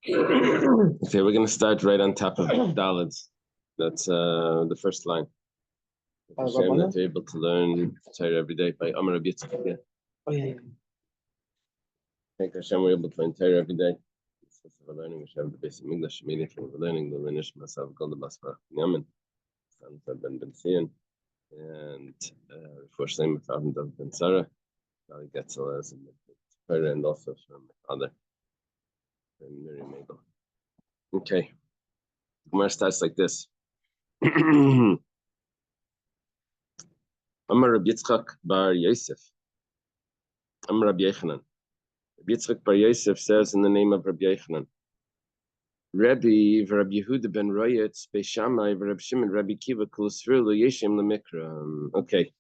Okay, we're going to start right on top of Dalit. That's the first line. Hashem, that we're able to learn Torah every day by Amar Rabbi Yitzchak. Yeah. Oh, yeah. Thank Hashem, we're able to learn Torah every day. We're learning Hashem, the basic English, immediately we're learning the lineage myself, Golda Basfar, Yaman, sons of Ben Sion, and for Shem, Father of Ben Sarah, Valley Getzel, and also from my father, and Miriam Mabel. Okay. Gemara starts like this. Amar Rabbi Yitzchak bar Yosef. Amar Rabbi Yechanan. Rabbi Yitzchak bar Yosef says in the name of Rabbi Yechanan, Rabbi Rabbi Yehuda ben Royetz Beishamai Rabbi Shimon Rabbi Kiva Kulasfir Lo Yeshem Lemikra. Okay.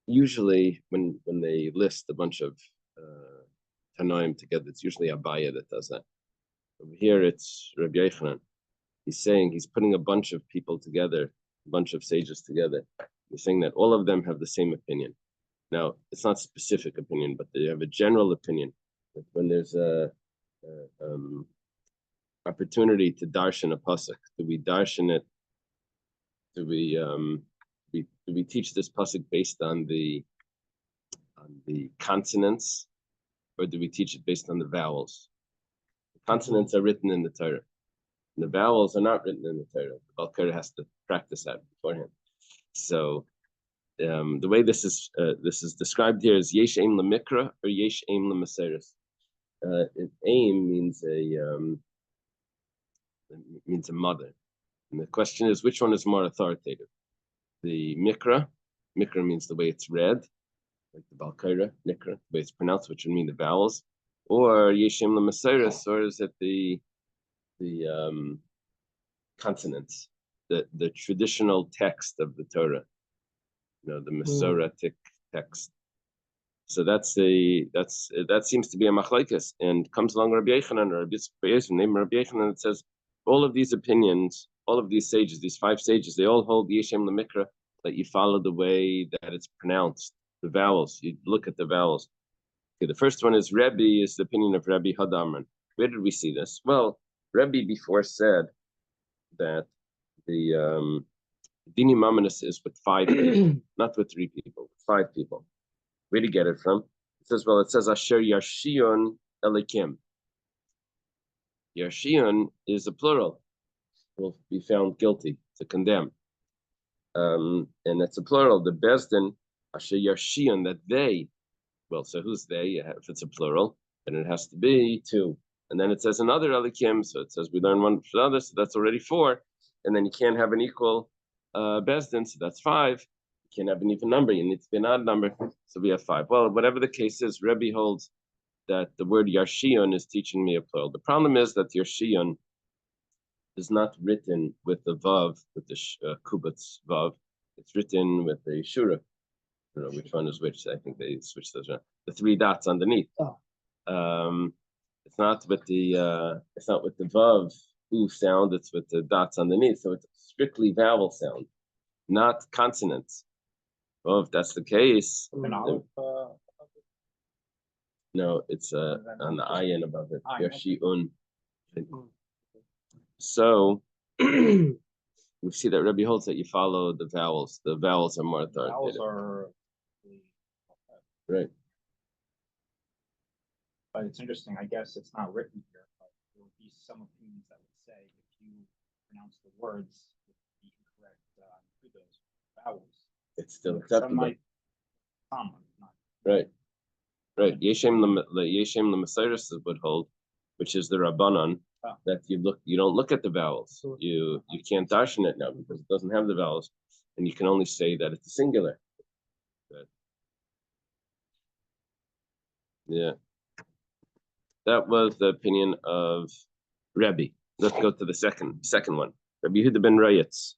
Usually when they list a bunch of Tanoim together, it's usually Abaya that does that. Over here it's Rabbi Yechanan. He's saying he's putting a bunch of people together, a bunch of sages together. He's saying that all of them have the same opinion. Now, it's not specific opinion, but they have a general opinion that when there's a opportunity to darshan a pasuk, do we darshan it? Do we teach this pasuk based on the consonants, or do we teach it based on the vowels? The consonants are written in the Torah. The vowels are not written in the Torah. The Balkar has to practice that beforehand. So the way this is described here is yesh aim lemikra or yesh aim lemaseres. Aim means a mother, and the question is which one is more authoritative? The mikra means the way it's read, like the Balkara mikra, the way it's pronounced, which would mean the vowels, or yesh aim lemaseres, or is it the consonants, the traditional text of the Torah, the Masoretic text. So that seems to be a machlokes, and comes along Rabbi Yechanan or Rabbi Yitzchak named Rabbi Yechanan. It says all of these opinions, all of these sages, these 5 sages, they all hold Yeshem Lemikra, that you follow the way that it's pronounced, the vowels. You look at the vowels. Okay, the first one is Rebbe, is the opinion of Rabbi Hadamran. Where did we see this? Well, Rebbe before said that the Dini Mamonis is with 5 people, not with 3 people, 5 people. Where do you get it from? It says Asher Yarshion Elikim. Yarshion is a plural. Will be found guilty, to condemn. And it's a plural. The Bezdin, Asher Yarshion, that they. Well, so who's they? If it's a plural, then it has to be 2. And then it says another Elikim, so it says we learn 1 for the other, so that's already 4. And then you can't have an equal Bezdin, so that's 5. You can't have an even number, you need to be an odd number, so we have 5. Well, whatever the case is, Rebbe holds that the word Yarshion is teaching me a plural. The problem is that Yarshion is not written with the Vav, with the Kubutz Vav. It's written with the Shura. I don't know which one is which. I think they switched those around. The 3 dots underneath. It's not with the Vav sound. It's with the dots underneath. So it's strictly vowel sound, not consonants. Well, if that's the case, no, it's on the ayin above it. Yarshiun. So we see that Rebbe holds that you follow the vowels. The vowels are more authoritative. Vowels are right. But it's interesting. I guess it's not written here, but there would be some opinions that would say if you pronounce the words with the incorrect through those vowels, it's still acceptable. Right. Yeshem Lemasiris would hold, which is the Rabbanon, that you don't look at the vowels. You can't darshan it now because it doesn't have the vowels, and you can only say that it's a singular. Yeah. That was the opinion of Rebbe. Let's go to the second one. Rabbi Yehuda ben Royetz.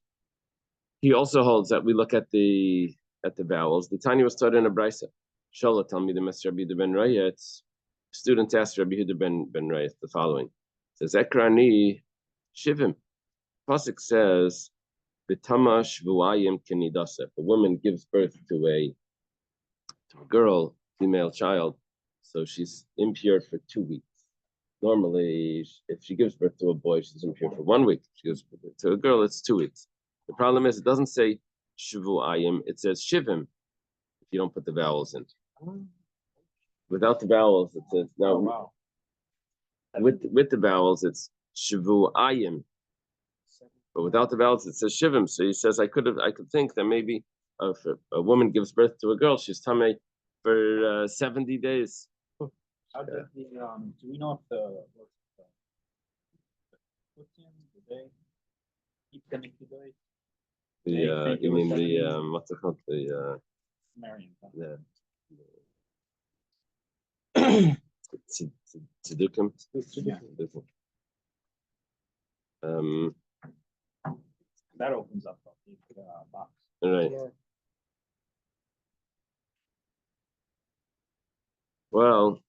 He also holds that we look at the vowels. The Tanya was taught in a brisa. Shola tell me the Master Rabbi Yehuda ben Royetz. Students asked Rabbi Yehuda ben Royetz the following. It says Ekrani Shivim. Pasuk says B'tama shvuayim kenidasa. If a woman gives birth to a girl, female child, So she's impure for 2 weeks. Normally, if she gives birth to a boy, she's impure for 1 week. If she gives birth to a girl, it's 2 weeks. The problem is it doesn't say shivu ayim, it says shivim if you don't put the vowels in. Without the vowels, it says now with the vowels, it's shivu ayim. But without the vowels, it says shivim. So he says I could think that maybe if a woman gives birth to a girl, she's tamei for 70 days. How did do we know if the You mean the what's it called? The Tzedukim. That opens up the box. Right. Well,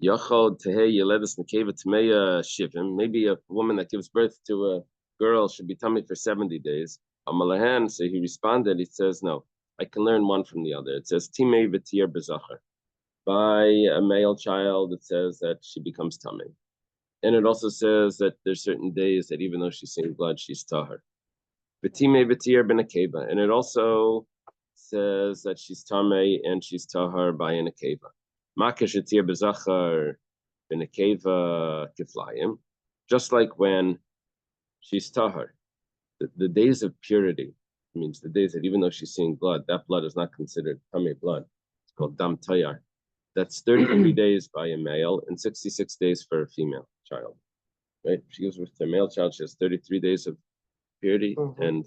Yachol Tehei Yeledus Nekeva Tmeya Shivim. Maybe a woman that gives birth to a girl should be tummy for 70 days. Amalahan, so he responded, he says, no, I can learn one from the other. It says Timei V'tir B'Zachar. By a male child, it says that she becomes tummy. And it also says that there's certain days that even though she's seeing blood, she's tahar. V'timei V'tir B'Nekeva. And it also says that she's tamei and she's tahar by an akeva. Makashatir bezachar b'nekeva kiflayim. Just like when she's tahar, the days of purity means the days that even though she's seeing blood, that blood is not considered tamei blood. It's called dam tayar. That's 33 days by a male and 66 days for a female child. Right? If she gives birth to a male child, she has 33 days of purity, and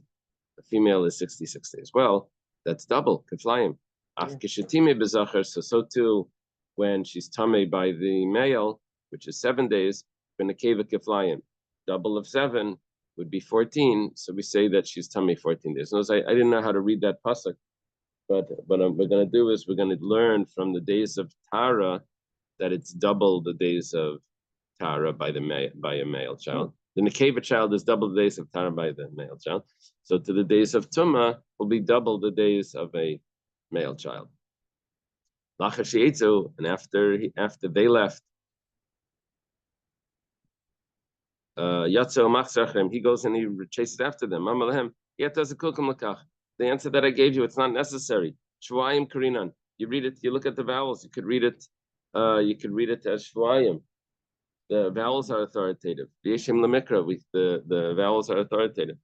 a female is 66 days. Well, that's double kiflayim. So too, when she's tamei by the male, which is 7 days, b'nekeva kiflayim, double of 7 would be 14. So we say that she's tamei 14 days. Notice I didn't know how to read that pasuk, but what we're going to do is we're going to learn from the days of Tara that it's double the days of Tara by a male child. The Nekeva child is double the days of Tara by the male child. So to the days of Tumah will be double the days of a male child. And after they left, he goes and he chases after them. The answer that I gave you, it's not necessary. Shvuayim Karinan. You read it, you look at the vowels, you could read it as Shvuayim. The vowels are authoritative. The vowels are authoritative.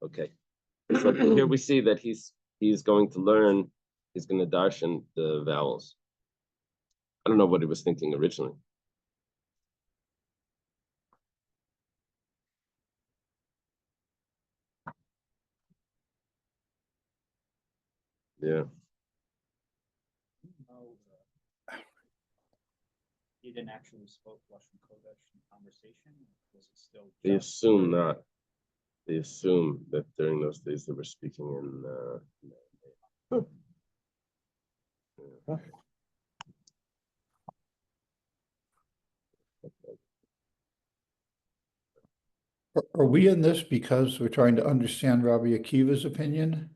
Okay. So here we see that he's going to learn, he's going to darshan the vowels. I don't know what he was thinking originally. Yeah. He didn't actually spoke Lashon Kodesh in conversation. Was it still? They assume not. They assume that during those days they were speaking in. Are we in this because we're trying to understand Rabbi Akiva's opinion?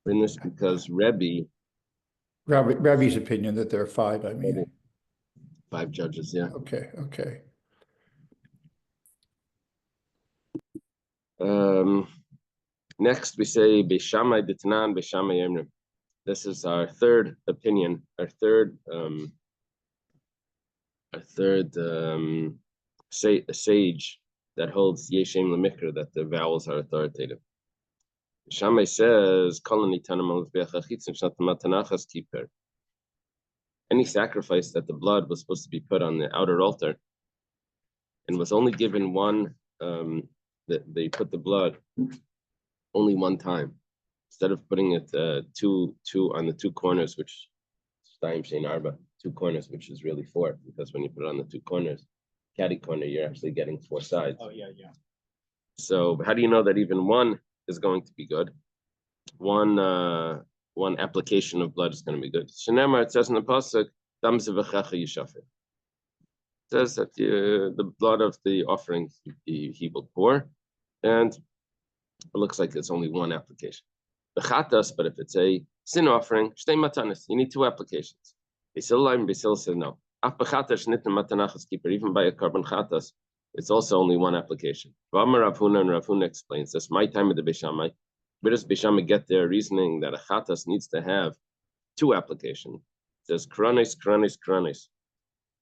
In this because Rabbi's opinion that there are 5, I mean. 5 judges, yeah. Okay. Next we say Beishamai Ditnan, Beishamai Emrim. This is our third opinion, our third sage that holds Yeshem Lemikra, that the vowels are authoritative. Shammai says, any sacrifice that the blood was supposed to be put on the outer altar and was only given one, that they put the blood only one time, instead of putting it two on the 2 corners, which 2 corners, which is really 4, because when you put it on the 2 corners, catty corner, you're actually getting 4 sides. Oh yeah. So how do you know that even one is going to be good? One application of blood is going to be good. Shenemar, it says in the pasuk, Dam zevechecha yishafir. It says that the blood of the offerings he will pour, and it looks like it's only one application. The chatas, but if it's a sin offering, shtei matanis, you need two applications. Basil said no. Even by a carbon chatas, it's also only one application. Rav Huna explains this. My time of the Beishamai. Where does Beishamai get their reasoning that a chatas needs to have two applications? It says kranis.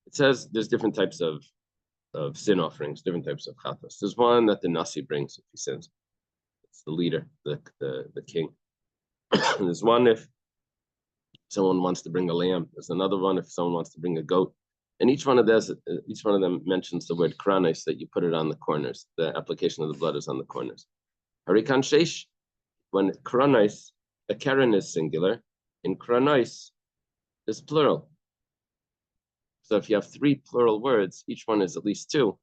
It says there's different types of sin offerings, different types of chatas. There's one that the nasi brings if he sins. It's the leader, the king. There's one if someone wants to bring a lamb. There's another one if someone wants to bring a goat. And each one of them mentions the word kranis, that you put it on the corners. The application of the blood is on the corners. Harikan sheish, when kranis, a keren is singular, in kranis is plural. So if you have three plural words, each one is at least two.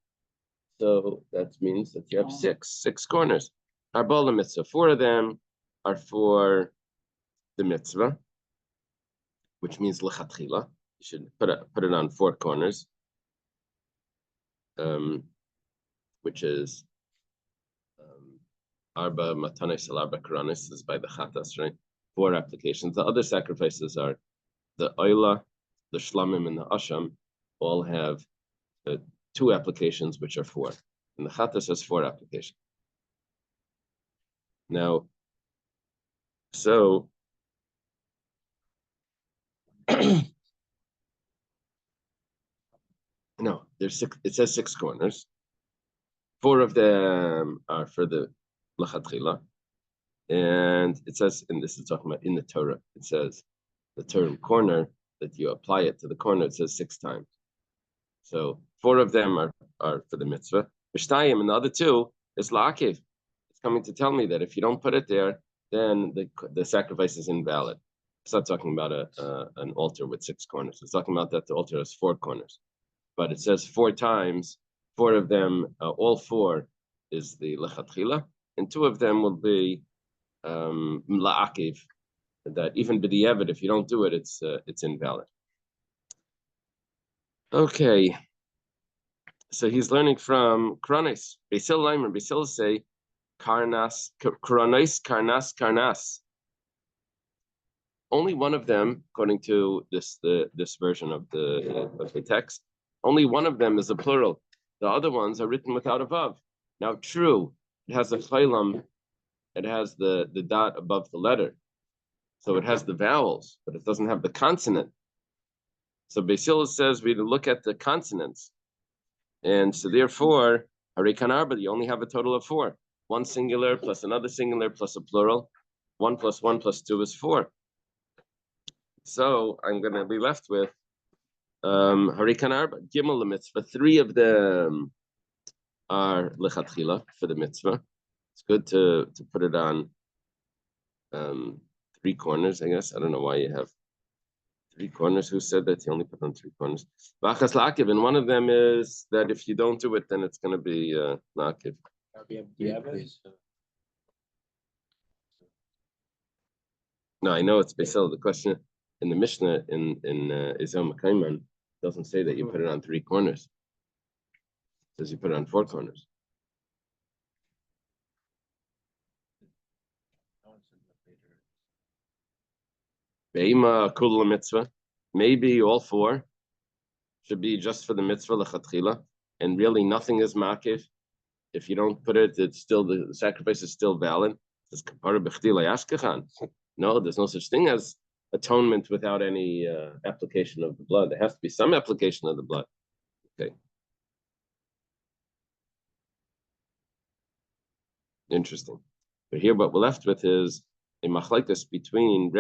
So that means that you have six corners. Arbala mitzvah, 4 of them are for the mitzvah, which means lechatchila. You should put it on 4 corners, which is arba matanis al arba karanis, is by the chatas, right? 4 applications. The other sacrifices are the oila, the shlamim, and the asham. All have 2 applications, which are 4, and the chatas has 4 applications. Now, so no, there's 6. It says 6 corners. 4 of them are for the lachatchila, and it says, and this is talking about in the Torah. It says the term corner, that you apply it to the corner. It says 6 times. So 4 of them are for the mitzvah. B'shtayim, and the other 2 is la'akiv. It's coming to tell me that if you don't put it there, then the sacrifice is invalid. It's not talking about an altar with 6 corners. It's talking about that the altar has 4 corners. But it says 4 times, 4 of them, all 4 is the lechatchila, and 2 of them will be la'akiv, that even b'di'evet, if you don't do it, it's invalid. Okay, so he's learning from Kranis. Basil Leimer, Basil say, Karnas, Karnas. Only one of them, according to this version of the text, only one of them is a plural. The other ones are written without a vav. Now, true, it has a chaylam, it has the dot above the letter, so it has the vowels, but it doesn't have the consonant. So Basil says we look at the consonants, and so therefore, harikan arba, you only have a total of 4. 1 singular plus another singular plus a plural. 1 plus 1 plus 2 is 4. So I'm going to be left with harikan arba, gimel mitzvah. 3 of them are lechatchila for the mitzvah. It's good to put it on 3 corners, I guess. I don't know why you have 3 corners. Who said that? You only put on 3 corners. V'achas la'akiv, and one of them is that if you don't do it, then it's going to be la'akiv. No, I know it's Basil. The question in the Mishnah in Izom Makaiman doesn't say that you put it on 3 corners. It says you put it on 4 corners. Be'ima kula mitzvah. Maybe all 4 should be just for the mitzvah lechatchila, and really nothing is makif. If you don't put it, it's still the sacrifice is still valid. It's kapara b'chti layashkechan. No, there's no such thing as atonement without any application of the blood. There has to be some application of the blood. Okay. Interesting. But here, what we're left with is a machlekes between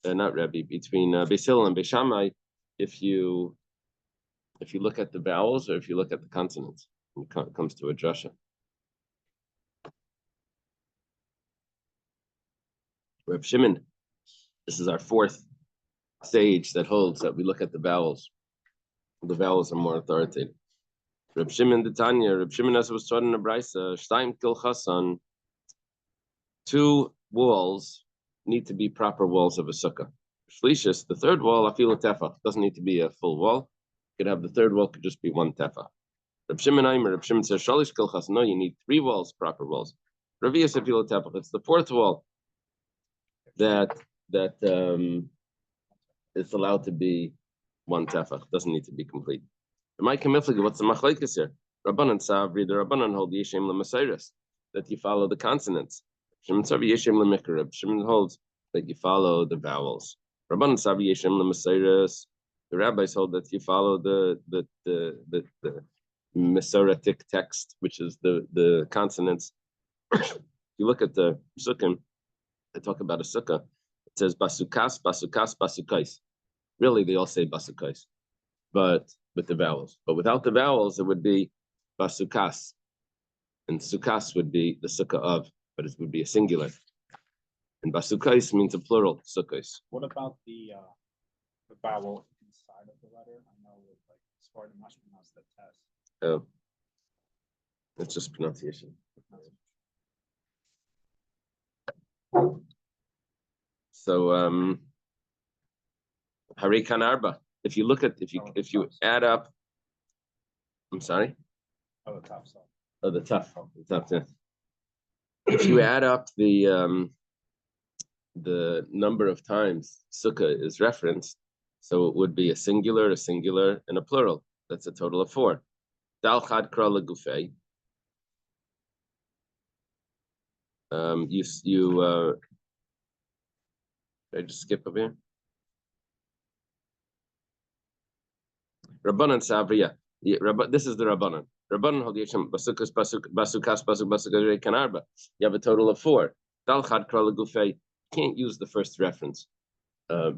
between Basil and Beishamai. If you look at the vowels or if you look at the consonants, when it comes to a drasha. Reb Shimon, this is our 4th sage that holds that we look at the vowels. The vowels are more authoritative. Reb Shimon the Tanya, Reb Shimon as was taught in the Brisa, Shtaim Kil Chasan, 2 walls need to be proper walls of a sukkah. Shlishis, the 3rd wall, afilu tefach, doesn't need to be a full wall. You could have the 3rd wall, could just be 1 tefach. Reb Shimon Aimer, Reb Shimon says, Shalish Kil Chasan, no, you need 3 walls, proper walls. Rav Yosef afilu tefach, it's the 4th wall. that it's allowed to be one tefach, doesn't need to be complete. What's the machlekes here? Rabbanan Savri, the Rabbanan hold Yeshem Lemasiris, that you follow the consonants. Shimon Savri Yeshem Lemikra. Shimon holds that you follow the vowels. Rabbanan Savri Yeshem Lemasiris. The rabbis hold that you follow the Masoretic text, which is the consonants. If you look at the Sukkim, they talk about a sukkah. It says basukas, basukas, basukais. Really, they all say basukais, but with the vowels. But without the vowels, it would be basukas, and sukas would be the sukkah of, but it would be a singular. And basukais means a plural, sukkais. What about the vowel inside of the letter? I know with like Spartan must pronounce the test. Oh, it's just pronunciation. So Harikan Arba. If you look at if you add up, I'm sorry. Oh, the top side. Oh, the tough. Yeah. If you add up the number of times sukkah is referenced, so it would be a singular, and a plural. That's a total of 4. Dal chad kra legufei. Did I just skip over here? Rabbanan Savriya. This is the Rabbanan. Rabbanan hold Yeshem basukas basukas basukas kanarba. You have a total of 4. Dal chad kra legufei. Can't use the first reference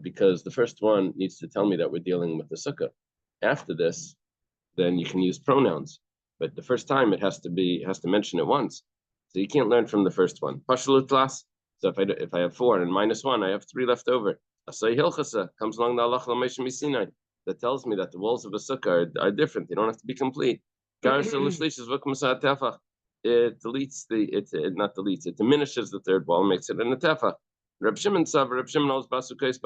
because the first one needs to tell me that we're dealing with the sukkah. After this, then you can use pronouns. But the first time it has to mention it once. So you can't learn from the first one. Pashalut las. So if I have 4 and -1, I have 3 left over. Asay hilchasa comes along the halach l'meishim misinai that tells me that the walls of a sukkah are different. They don't have to be complete. It deletes it diminishes the third wall, makes it in a tefach. Reb Shimon knows basukais,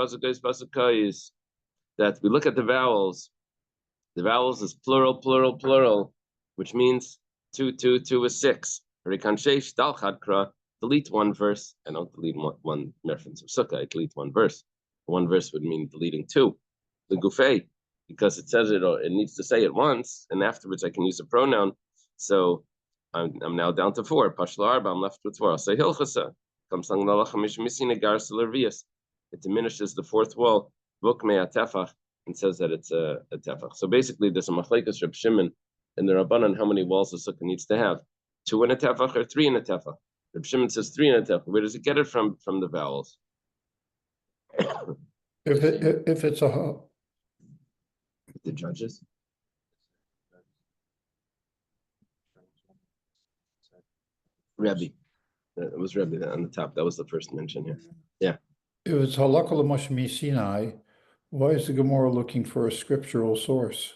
that we look at the vowels. The vowels is plural, which means 2 is 6. Delete one verse. I don't delete one reference of sukkah. I delete one verse. One verse would mean deleting 2. The gufei, because it says it needs to say it once, and afterwards I can use a pronoun. So I'm now down to 4. Pashla arba. I'm left with 4. I'll say hilchasa. It diminishes the 4th wall, and says that it's a tefach. So basically, there's a machlekes Reb Shimon and the Rabbanan how many walls the sukkah needs to have: 2 in a tefach or 3 in a tefach. Reb Shimon says 3 in a tefach. Where does it get it from the vowels? If it's a The judges. Rebbe. It was Rebbe on the top. That was the first mention here. Yeah. if it's halakha l'moshe Sinai, why is the Gemara looking for a scriptural source?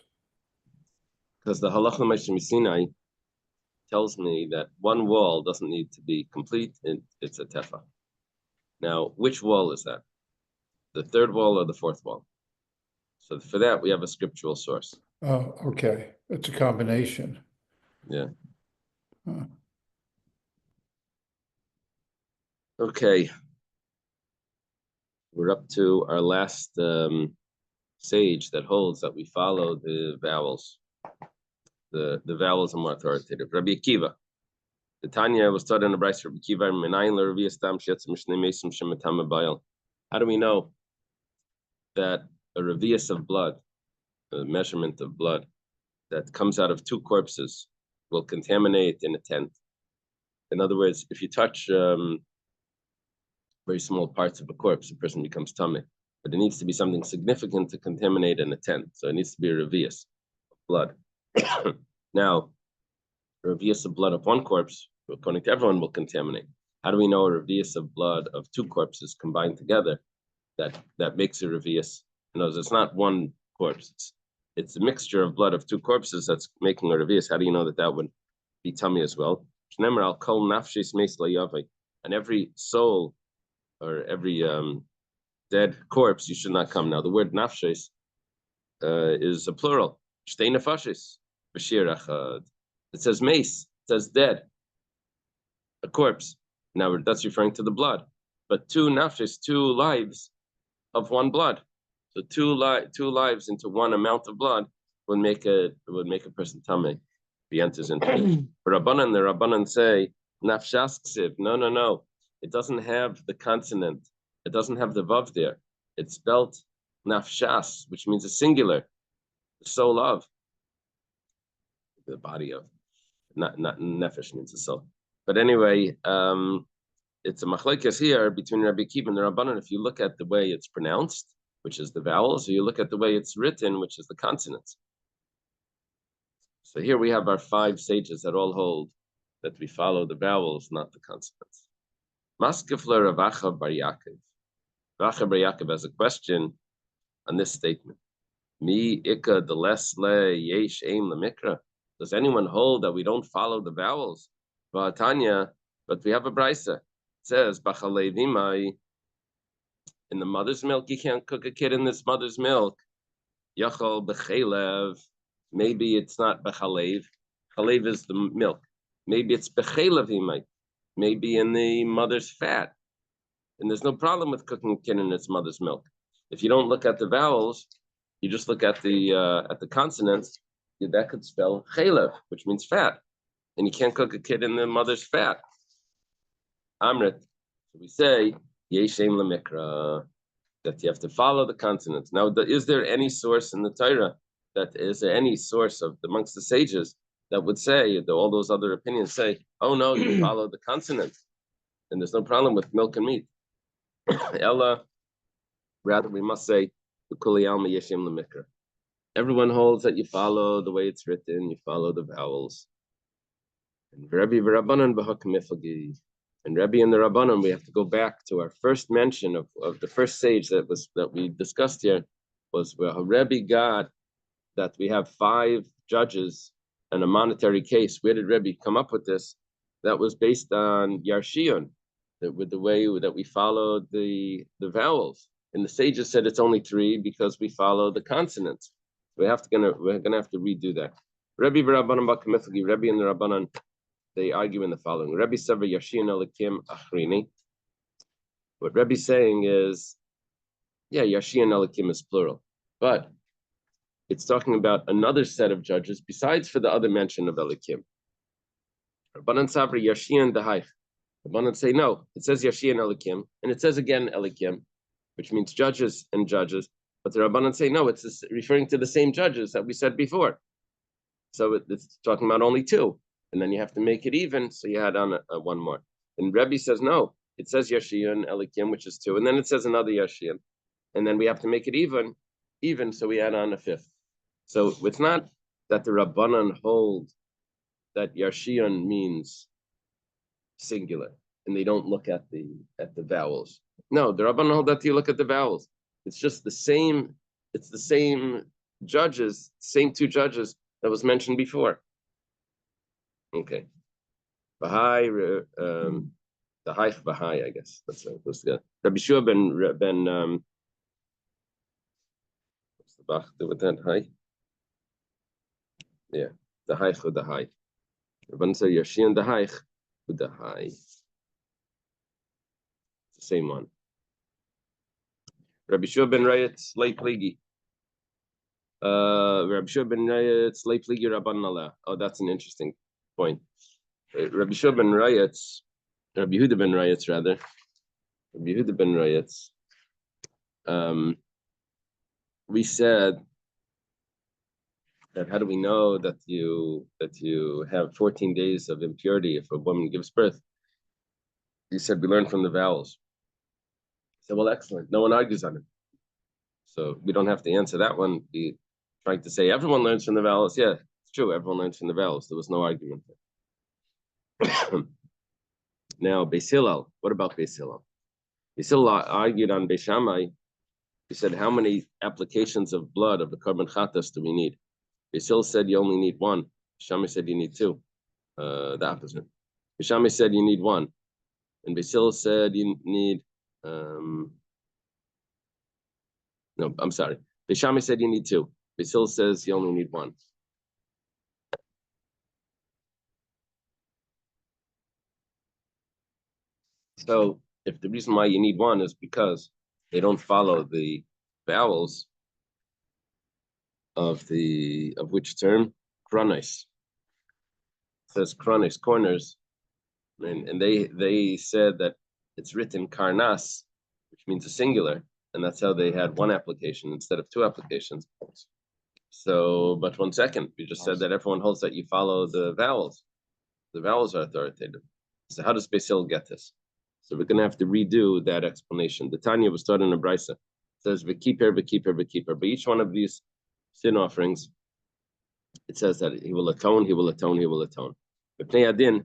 Because the halacha l'meishim Sinai tells me that one wall doesn't need to be complete, it's a tefa. Now, which wall is that? The 3rd wall or the 4th wall? So for that, we have a scriptural source. Oh, okay. It's a combination. Yeah. Huh. Okay. We're up to our last sage that holds that we follow the vowels. The vowels are more authoritative. Rabbi Akiva. The Tanya was taught in the Bryce Rabbi Akiva. How do we know that a revius of blood, a measurement of blood that comes out of 2 corpses will contaminate in a tent? In other words, if you touch very small parts of a corpse, a person becomes tummy. But it needs to be something significant to contaminate in a tent. So it needs to be a revius of blood. Now, a revius of blood of 1 corpse, according to everyone, will contaminate. How do we know a revius of blood of 2 corpses combined together that makes a revius? In other words, it's not 1 corpse. It's a mixture of blood of 2 corpses that's making a revius. How do you know that would be tummy as well? And every soul or every dead corpse, you should not come. Now, the word nafshes is a plural. Shtei nefashes. It says mace. It says dead. A corpse. Now, that's referring to the blood. but two nafshis, two lives of one blood. So two lives into one amount of blood would make a person tamei if he enters into it. But the Rabbanan say nafshas ksiv. No. It doesn't have the consonant. It doesn't have the vav there. It's spelled nafshas, which means a singular, the soul of, the body of. Not nefesh means the soul. But anyway, it's a machlekes here between Rabbi Akiva and the Rabbanan. If you look at the way it's pronounced, which is the vowels, or you look at the way it's written, which is the consonants. So here we have our 5 sages that all hold that we follow the vowels, not the consonants. Maskefler Rav Acha bar Yaakov. Rav Acha bar Yaakov has a question on this statement. Mi ikka de lesle yesh aim lemikra. Does anyone hold that we don't follow the vowels? V'atanya, but we have a brisa. It says b'chalei v'imai. In the mother's milk, you can't cook a kid in this mother's milk. Yachol b'chelev. Maybe it's not b'chalev. Chalev is the milk. Maybe it's b'chelev v'imai. Maybe in the mother's fat. And there's no problem with cooking a kid in its mother's milk. If you don't look at the vowels, you just look at the consonants, that could spell chelev, which means fat. And you can't cook a kid in the mother's fat. Amrit. So we say, Yeshem lemikra, that you have to follow the consonants. Now, is there any source in the Torah is there any source amongst the sages that would say, that all those other opinions say, oh no, you follow the consonants, and there's no problem with milk and meat. Ella, rather we must say, Kuli alma Yeshem lemikra. Everyone holds that you follow the way it's written, you follow the vowels. And Rabbi v'Rabbanan b'hak miflagi. And Rabbi and the Rabbanan, we have to go back to our first mention of the first sage that we discussed here, was where Rabbi got that we have 5 judges and a monetary case. Where did Rabbi come up with this? That was based on Yarshion, with the way that we followed the vowels. And the sages said it's only 3 because we follow the consonants. We're gonna have to redo that. Rabbi v'Rabbanan b'kamiflagi. Rabbi and the Rabbanan, they argue in the following. Rabbi Sever Yashin Elikim Achrini. What Rabbi's saying is, yeah, Yashin Elikim is plural, but it's talking about another set of judges besides for the other mention of Elikim. Rabbanan Savri Yashin Dahaich. Rabbanan say no. It says Yashin Elikim, and it says again Elikim, which means judges and judges. But the Rabbanan say no. It's referring to the same judges that we said before. So it's talking about only 2. And then you have to make it even, so you add on one more. And Rebbe says, no, it says Yashiyan, Elikim, which is 2, and then it says another Yashiyan. And then we have to make it even, so we add on a 5th. So it's not that the Rabbanan hold that Yashiyan means singular, and they don't look at the vowels. No, the Rabbanan hold that you look at the vowels. It's just the same judges, same 2 judges that was mentioned before. Okay. Bahai, the Haich Bahai, I guess. That's right. Rabbi Shua ben what's the Bach do with that? Hai? Yeah. The Haich with the Hai. Rabban say Yashin the Haich with the Hai. It's the same one. Rabbi Shua ben Rayetz Lei Pligi. Rabbi Shua ben Rayetz Lei Pligi Rabban Nala. Oh, that's an interesting point. Rabbi Shua ben Rayetz, Rabbi Yehuda ben Rayetz, rather. Rabbi Yehuda ben Rayetz. We said that how do we know that you have 14 days of impurity if a woman gives birth? He said we learn from the vowels. I said, well, excellent. No one argues on it. So we don't have to answer that one. We trying to say everyone learns from the vowels. Yeah, it's true. Everyone learns from the vowels. There was no argument there. Now, Beis Hillel, what about Beis Hillel? Beis Hillel argued on Beis Shammai. He said, how many applications of blood of the korban chatas do we need? Beis Hillel said you only need 1. Shammai said you need 2. The opposite. Shammai said you need 1. And Beis Hillel said you need, no, I'm sorry. Shammai said you need 2. Beis Hillel says you only need 1. So if the reason why you need one is because they don't follow the vowels of which term? Kronis. It says kronis, corners. And they said that it's written karnas, which means a singular, and that's how they had one application instead of two applications. So, but 1 second, you just said that everyone holds that you follow the vowels. The vowels are authoritative. So how does Basil get this? So we're going to have to redo that explanation. The Tanya was taught in a brisa. It says v'kiper, v'kiper, v'kiper. But each one of these sin offerings, it says that he will atone, he will atone, he will atone. B'pnei adin,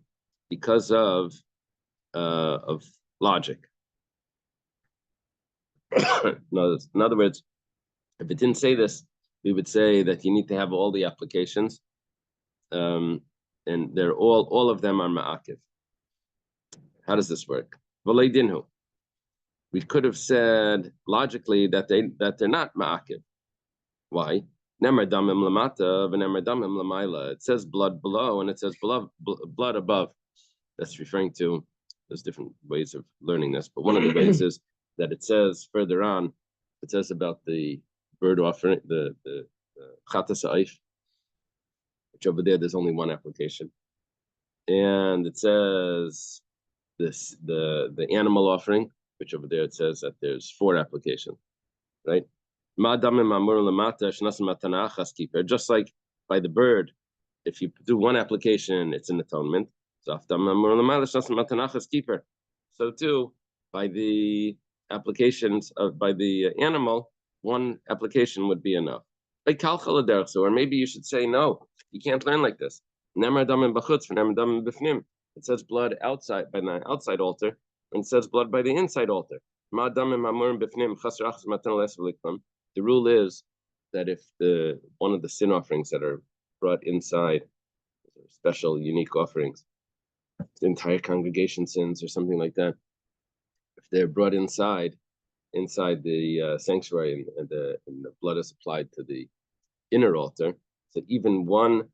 because of logic. In other words, if it didn't say this, we would say that you need to have all the applications, and they're all of them are ma'akiv. How does this work? V'lei dinhu. We could have said logically that they're not ma'akiv. Why? Nemar damim lamata v'nemar damim lamayla. It says blood below and it says blood above. That's referring to, there's different ways of learning this, but one of the ways is that it says further on, it says about the bird offering, the chatas ha'if, which over there's only one application. And it says the animal offering, which over there it says that there's 4 applications, right? Just like by the bird, if you do one application, it's an atonement. So too, by the applications by the animal, one application would be enough. Or maybe you should say, no, you can't learn like this. It says blood outside by the outside altar, and it says blood by the inside altar. The rule is that if one of the sin offerings that are brought inside, special, unique offerings, the entire congregation sins or something like that, if they're brought inside the sanctuary and the blood is applied to the inner altar, so even one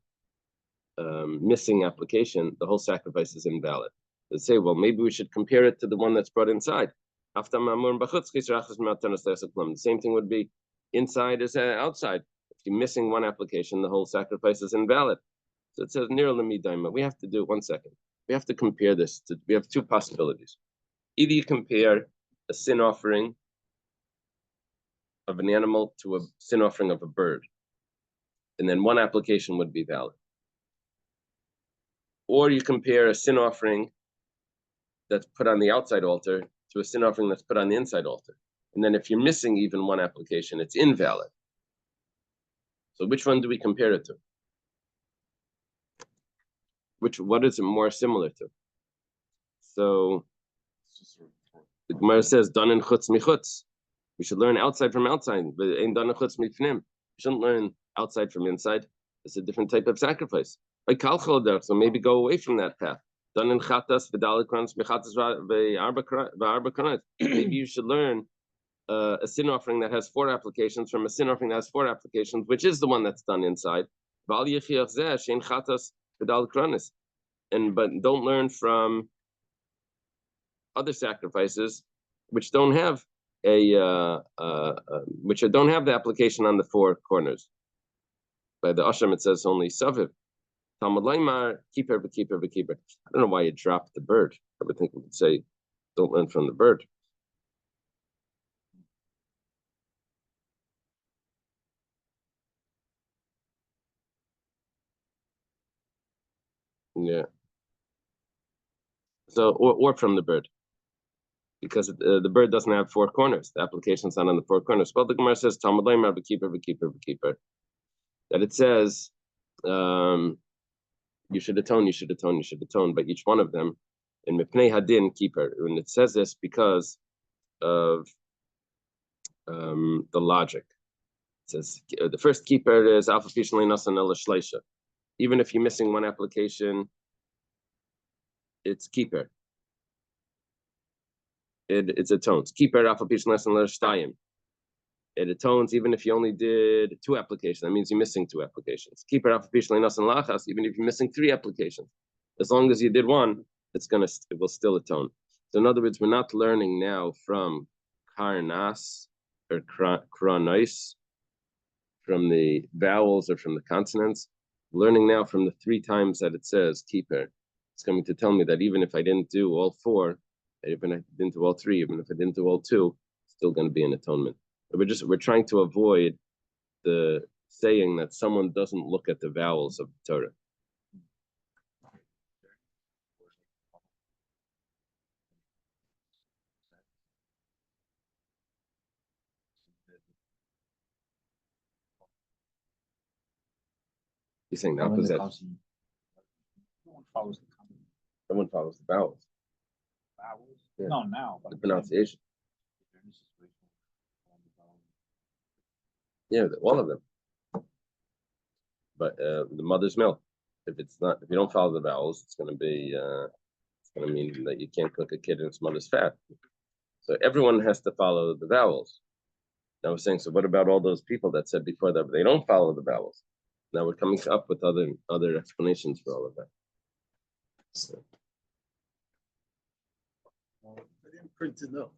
missing application, the whole sacrifice is invalid. They say, well, maybe we should compare it to the one that's brought inside. The same thing would be inside as outside. If you're missing one application, the whole sacrifice is invalid. So it says near lamidaima. We have to do 1 second. We have to compare this. We have 2 possibilities. Either you compare a sin offering of an animal to a sin offering of a bird, and then one application would be valid. Or you compare a sin offering that's put on the outside altar to a sin offering that's put on the inside altar. And then if you're missing even one application, it's invalid. So which one do we compare it to? What is it more similar to? So the Gemara says, "Danin chutz michutz." We should learn outside from outside, but ain't danin chutz mifnim. We shouldn't learn outside from inside. It's a different type of sacrifice. Like kalchol, so maybe go away from that path. Danin chatas v'dalikrans mechatas v'arba kranot. Maybe you should learn a sin offering that has 4 applications from a sin offering that has 4 applications, which is the one that's done inside. But don't learn from other sacrifices which don't have don't have the application on the 4 corners. By the Asham it says only Saviv. Talmud Laimar, keeper. I don't know why you dropped the bird. I would think we could say, don't learn from the bird. Yeah. So, or from the bird, because the bird doesn't have 4 corners. The application's not on the 4 corners. Well, the Gemara says, Talmud Laimar, keeper. That it says, you should atone by each one of them. In Mipnei Hadin, keeper. And it says this because of the logic. It says the first keeper is alpha fishnei nasan ela shleisha. Even if you're missing one application, it's keeper. It atones. Keeper alpha fishnei nasan ela shtayim. It atones even if you only did 2 applications. That means you're missing 2 applications. Keeper alpha fishnei nasan lachas. Even if you're missing 3 applications, as long as you did one, it will still atone. So in other words, we're not learning now from karnas or kranais, from the vowels or from the consonants. We're learning now from the 3 times that it says keeper. It's coming to tell me that even if I didn't do all 4, even if I didn't do all 3, even if I didn't do all 2, it's still going to be an atonement. But we're trying to avoid the saying that someone doesn't look at the vowels of the Torah. You're saying the opposite. No one follows the common Someone follows the vowels, vowels. Yeah. No, now. the pronunciation. Yeah, all of them. But the mother's milk, if you don't follow the vowels, it's going to mean that you can't cook a kid in its mother's fat. So everyone has to follow the vowels. Now we're saying, so what about all those people that said before that they don't follow the vowels? Now we're coming up with other explanations for all of that. So. I didn't print enough.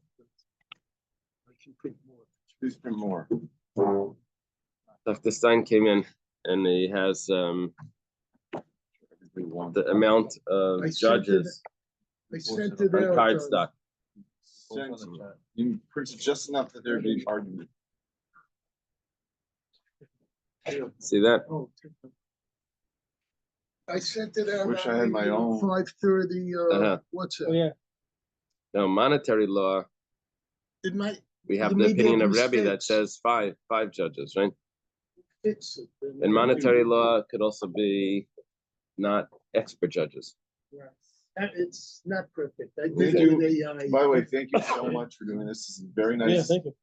I can print more. Please print more. Dr. Stein came in and he has the amount of I sent judges I sent on it out. cardstock. You printed just enough that there'd be argument. See that? Oh, I sent it out. Wish I had my own. 5:30, Uh-huh. what's it? Oh, yeah. Now, monetary law, It might we have There the may be opinion a of Rebbe that mistake. says five judges, right? fix it. And monetary law could also be not expert judges. Right. It's not perfect. I They did it do- with AI. By the way, thank you so much for doing this. This is very nice. Yeah, thank you.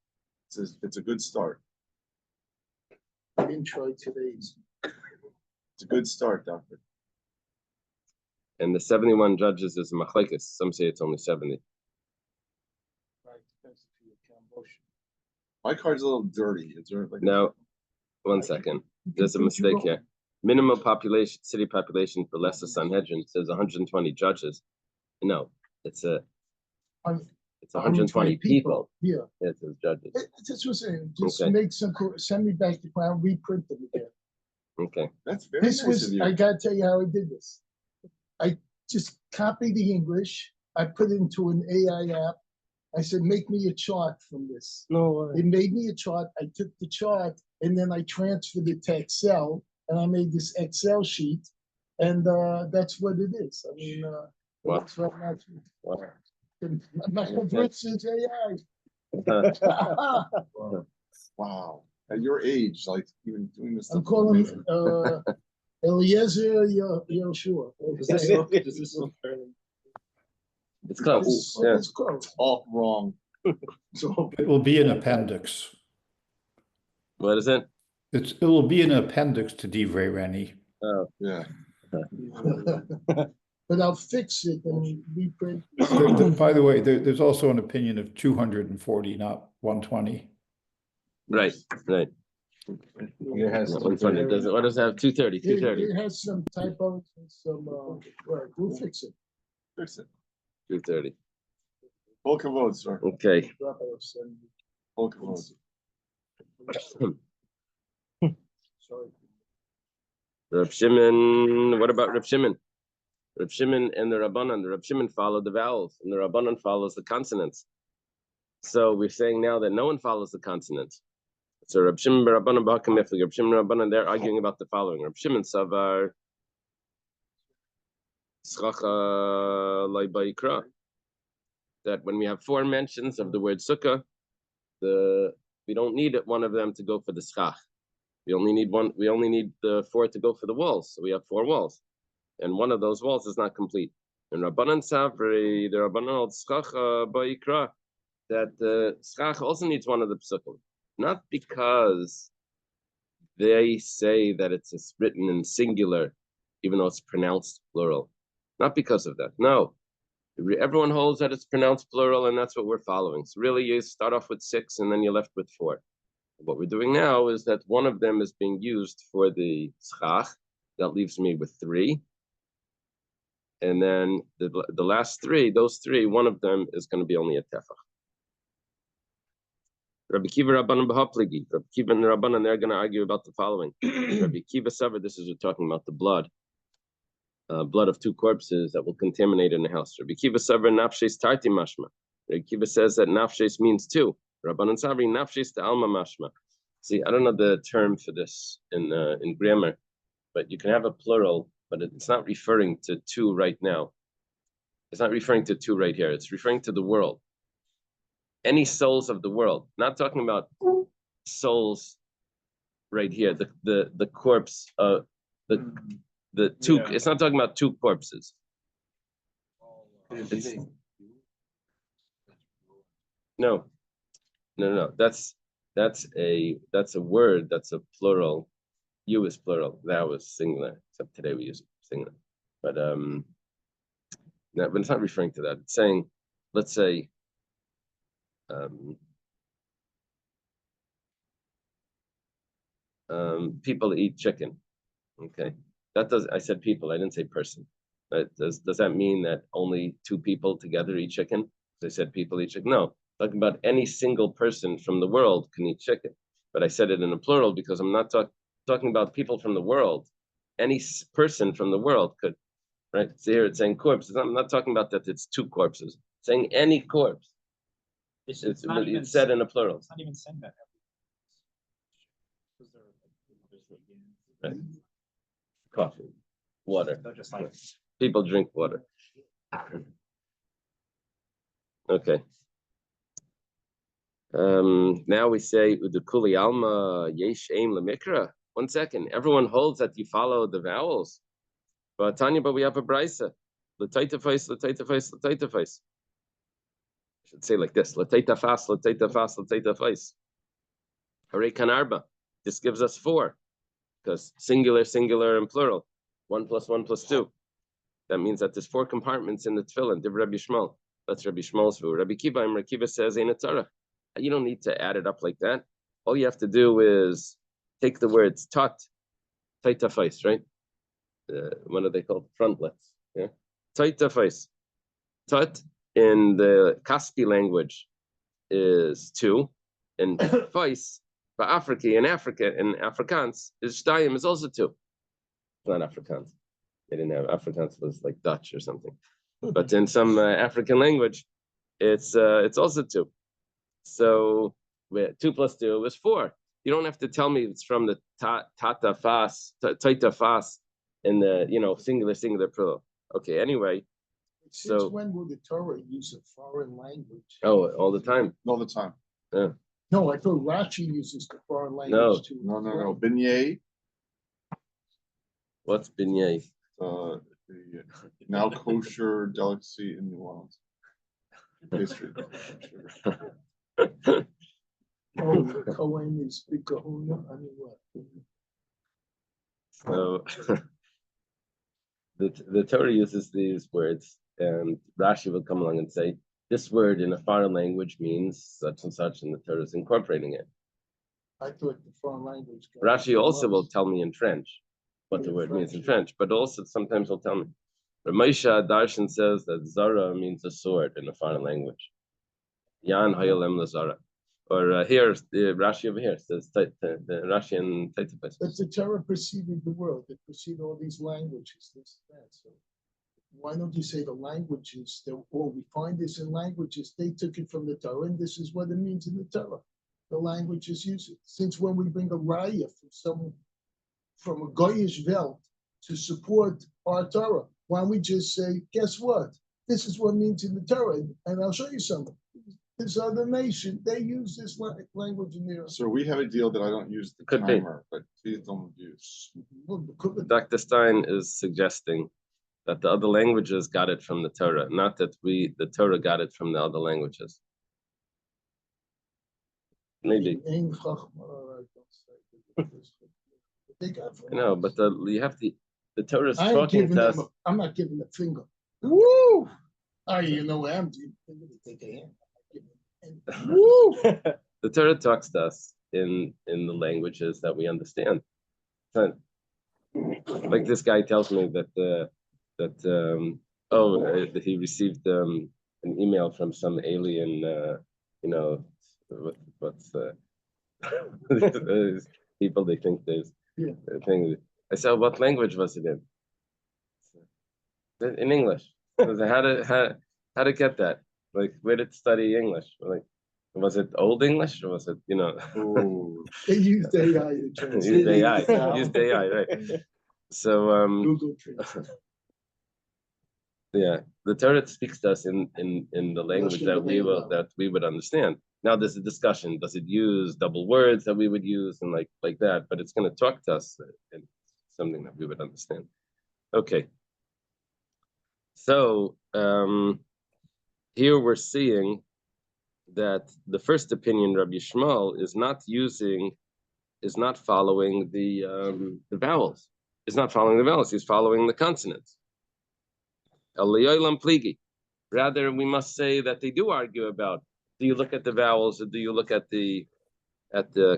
It's a good start. I didn't try today's. It's a good start, Doctor. And the 71 judges is machlekes. Some say it's only 70. Right, depends if you count motion. My card's a little dirty. Is there like Now, one second. There's a mistake here. Minimum population, city population for lesser Sanhedrin says 120 judges. No, it's Un- 120 people. Yeah. It says judges. That's what I'm saying. Just Okay. make some, send me back the file, reprint them again. Okay. That's very This nice of was, you. I gotta tell you how I did this. I just copied the English, I put it into an AI app. I said, make me a chart from this. No, It made me a chart. I took the chart and then I transferred it to Excel and I made this Excel sheet. And that's what it is. I mean, Wow. that's what I'm Wow. my conference is AI. Wow. At your age, like even doing this. I'm stuff is calling amazing. Eliezer Yoshua. Is this It's close. Yeah. It's close. All wrong. So It will be an appendix. What is it? It will be an appendix to Divrei Reni. Oh, yeah. But I'll fix it and reprint. By the way, there's also an opinion of 240, not 120. right. It has Not 120. What does it have? 230. 230. It has some typos and some, right, we'll fix it. Fix it. 230. Full kavod, sir. Okay. Drop it off, send it. Full kavod. Sorry. Reb Shimon, what about Reb Shimon? Reb Shimon and the Rabbanan. The Reb Shimon followed the vowels, and the Rabbanan follows the consonants. So we're saying now that no one follows the consonants. So Reb Shimon Rabbanan B'Hakamifli, Reb Shimon Rabbanan, they're arguing about the following. Reb Shimon Savar Schacha Loi Ba'ikra. That when we have 4 mentions of the word sukkah, we don't need one of them to go for the schach. We only need one. We only need the 4 to go for the walls. So we have 4 walls, and one of those walls is not complete. And Rabbanan Savri, the Rabbanan holds schach ba'ikra, that the schach also needs one of the psukim, not because they say that it's written in singular, even though it's pronounced plural. Not because of that. No, everyone holds that it's pronounced plural, and that's what we're following. So really, you start off with 6, and then you're left with 4. What we're doing now is that one of them is being used for the schach. That leaves me with 3. And then the last three, those three, one of them is going to be only a tefach. Rabbi Kiva Rabbanan B'Hapligi. Rabbi Kiva and Rabbanan, they're going to argue about the following. Rabbi Kiva Savar, this is we're talking about the blood. Blood of two corpses that will contaminate in the house. Rabbi Kiva Savar Nafshes Tarti Mashma. Rabbi Kiva says that Nafshes means two. Rabbanan Savri Nafshes to Alma Mashma. See, I don't know the term for this in grammar, but you can have a plural, but it's not referring to two right now. It's not referring to two right here. It's referring to the world. Any souls of the world. Not talking about souls right here. The corpse of the two. Yeah. It's not talking about two corpses. It's, no. That's a word. That's a plural. You is plural. That was singular. Except today we use singular. But no, but it's not referring to that. It's saying, let's say, people eat chicken. Okay, that does. I said people. I didn't say person. Does that mean that only two people together eat chicken? I said people eat chicken. No, talking about any single person from the world can eat chicken. But I said it in a plural because I'm not talking about people from the world. Any person from the world could, right? So here it's saying corpse. I'm not talking about that it's two corpses. It's saying any corpse. It's said in a plural. It's not even saying that. Right. Coffee, water. They're just like, People drink water. Okay. Now we say Udukuli Alma Yesh Aim Lemikra. 1 second. Everyone holds that you follow the vowels. But Tanya, but we have a brisa. Letaitafais, letaitafais, letaitafais. I should say like this. Letaitafas, letaitafas, letaitafais. Hare kanarba. This gives us 4. Because singular, singular, and plural. 1 + 1 + 2. That means that there's 4 compartments in the tefillin. Div Rabbi Shmuel. That's Rabbi Shmuel's view. Rabbi Kiva and Rabbi Kiva says, Ein Tzarech. You don't need to add it up like that. All you have to do is take the words tat, taitafais, right? What are they called? Frontlets. Yeah. Taitafais. Tat in the Kaspi language is 2. And fais, for in Afrikaans, is shtayim is also 2. It's not Afrikaans. They didn't have Afrikaans, was like Dutch or something. But in some African language, it's also 2. So 2 + 2 is 4. You don't have to tell me it's from the tata fas, taita fas, in the singular plural. Okay. Anyway, Since when will the Torah use a foreign language? oh, all the time. All the time. Yeah. No, I thought Rashi uses the foreign language too. No. Beignet, What's beignet? the now kosher delicacy in New Orleans. Pastry. Oh, Cohen is big kahuna. I mean, what? So the Torah uses these words, and Rashi will come along and say, this word in a foreign language means such and such, and the Torah is incorporating it. I thought the foreign language. Rashi also will tell me in French what the word means in French, but also sometimes will tell me. Ramesha Darshan says that Zara means a sword in a foreign language. Yan Hayalem Lazara. Or here, Rashi over here says the Rashi and Taitapes. But the Torah preceded the world. It preceded all these languages, this, that. So why don't you say the languages that, we find this in languages, they took it from the Torah, and this is what it means in the Torah. The languages use it. Since when we bring a raya from a Goyish Welt to support our Torah, why don't we just say, guess what? This is what it means in the Torah, and I'll show you something. This other nation, they use this language in there. So we have a deal that I don't use the Could be. timer, but please don't use. Dr. Stein is suggesting that the other languages got it from the Torah, not that the Torah got it from the other languages. Maybe. No, but you have to. The Torah is talking to us. I'm not giving a finger. Woo! Oh, you know what I'm doing? I'm gonna take a hand. Woo! The Torah talks to us in the languages that we understand. Like this guy tells me that he received an email from some alien, what's these people, they think there's Yeah. a thing. I said, what language was it in? In English. I was like, how to get that? Like, where did study English? Like, was it Old English or was it, Ooh. They used AI to translate. used AI, used AI, right? So, Google Translate. yeah, the Torah speaks to us in the language that we would understand. Now there's a discussion: does it use double words that we would use and like that? But it's going to talk to us in something that we would understand. Okay. So here we're seeing that the first opinion, Rabbi Yishmael, is not following the vowels. Is not following the vowels. He's following the consonants. Rather, we must say that they do argue about: do you look at the vowels or do you look at the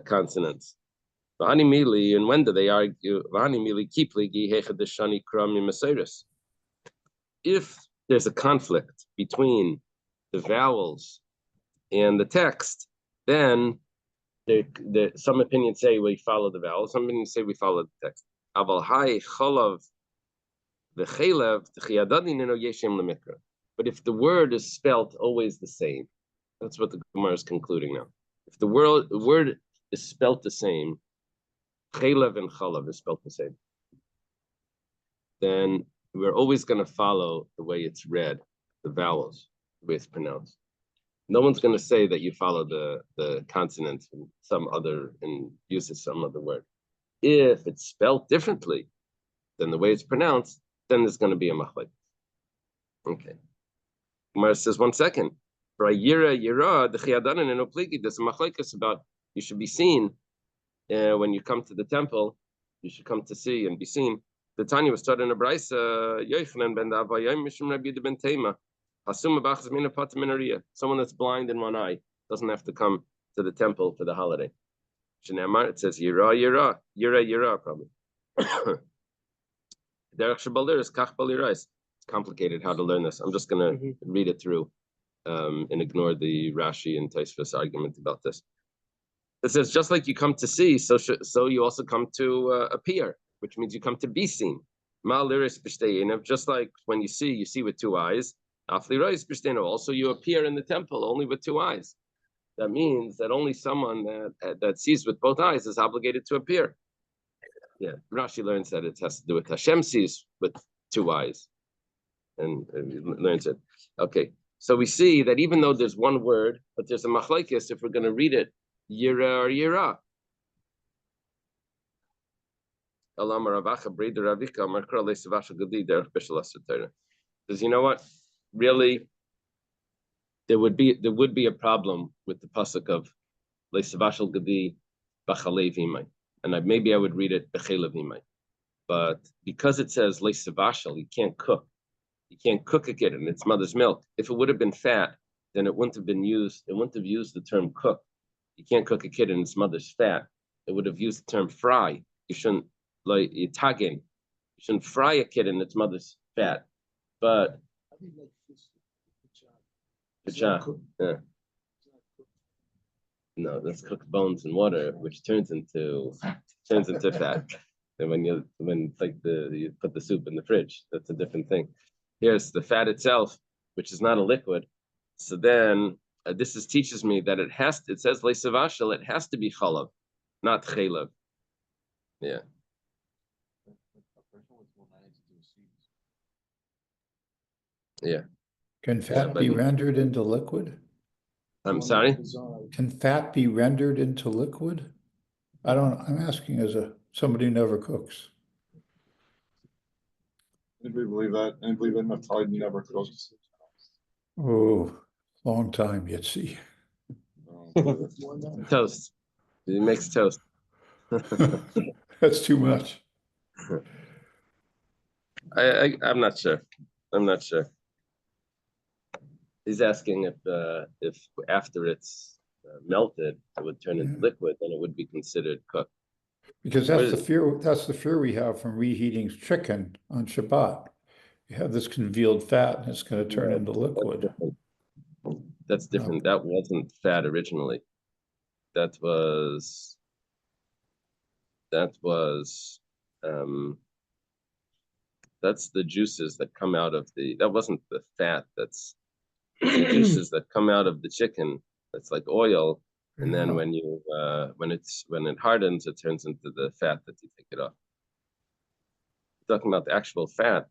consonants? And when do they argue? If there's a conflict between the vowels and the text, then some opinions say we follow the vowels, some opinions say we follow the text. But if the word is spelt always the same, that's what the Gemara is concluding now. If the word is spelt the same, chelev and chalav is spelt the same, then we're always going to follow the way it's read, the vowels, the way it's pronounced. No one's going to say that you follow the consonants and uses some other word. If it's spelt differently than the way it's pronounced, then there's going to be a machlek. Okay. Gemara says, 1 second. For a yira, the chiyadanan and opligi, there's a machlekes about you should be seen when you come to the temple. You should come to see and be seen. The Tanya was taught in a brayso, Yochanan ben Avayim mishum Rabbi Yehuda ben Tema. Someone that's blind in one eye doesn't have to come to the temple for the holiday. It says yira, probably. It's complicated how to learn this. I'm just going to read it through and ignore the Rashi and Tosfos argument about this. It says, just like you come to see, so you also come to appear, which means you come to be seen. Just like when you see with 2 eyes. Also, you appear in the temple only with 2 eyes. That means that only someone that sees with both eyes is obligated to appear. Yeah, Rashi learns that it has to do with Hashem sees with 2 eyes, and learns it. Okay, so we see that even though there's one word, but there's a machlekes if we're going to read it, yira or yira. Because you know what? Really, there would be a problem with the pasuk of leisavashal gadi b'chalev imay, and maybe I would read it b'chalev imay, but because it says leisavashal, you can't cook. You can't cook a kid in its mother's milk. If it would have been fat, then it wouldn't have used the term cook. You can't cook a kid in its mother's fat. It would have used the term fry. You shouldn't tagin. You shouldn't fry a kid in its mother's fat. But yeah. No, that's cooked bones in water, which turns into fat. And when you put the soup in the fridge, that's a different thing. Here's the fat itself, which is not a liquid. So then this teaches me that it says leisavashal, it has to be chalav, not chelev. Yeah. Yeah. Can fat be rendered into liquid? I'm sorry? Can fat be rendered into liquid? I'm asking as somebody who never cooks. Anybody believe that? Anybody believe that Tide never cooks? Oh, long time yet. See, Toast. He makes toast. that's too much. I'm not sure. He's asking if after it's melted, it would turn into liquid, then it would be considered cooked. Because that's the fear we have from reheating chicken on Shabbat. you have this congealed fat and it's going to turn into liquid. That's different. That wasn't fat originally. That was that's the juices that come out of that wasn't the fat, that's the juices that come out of the chicken. That's like oil. And then Yeah. when you when it hardens, it turns into the fat that you take it off. Talking about the actual fat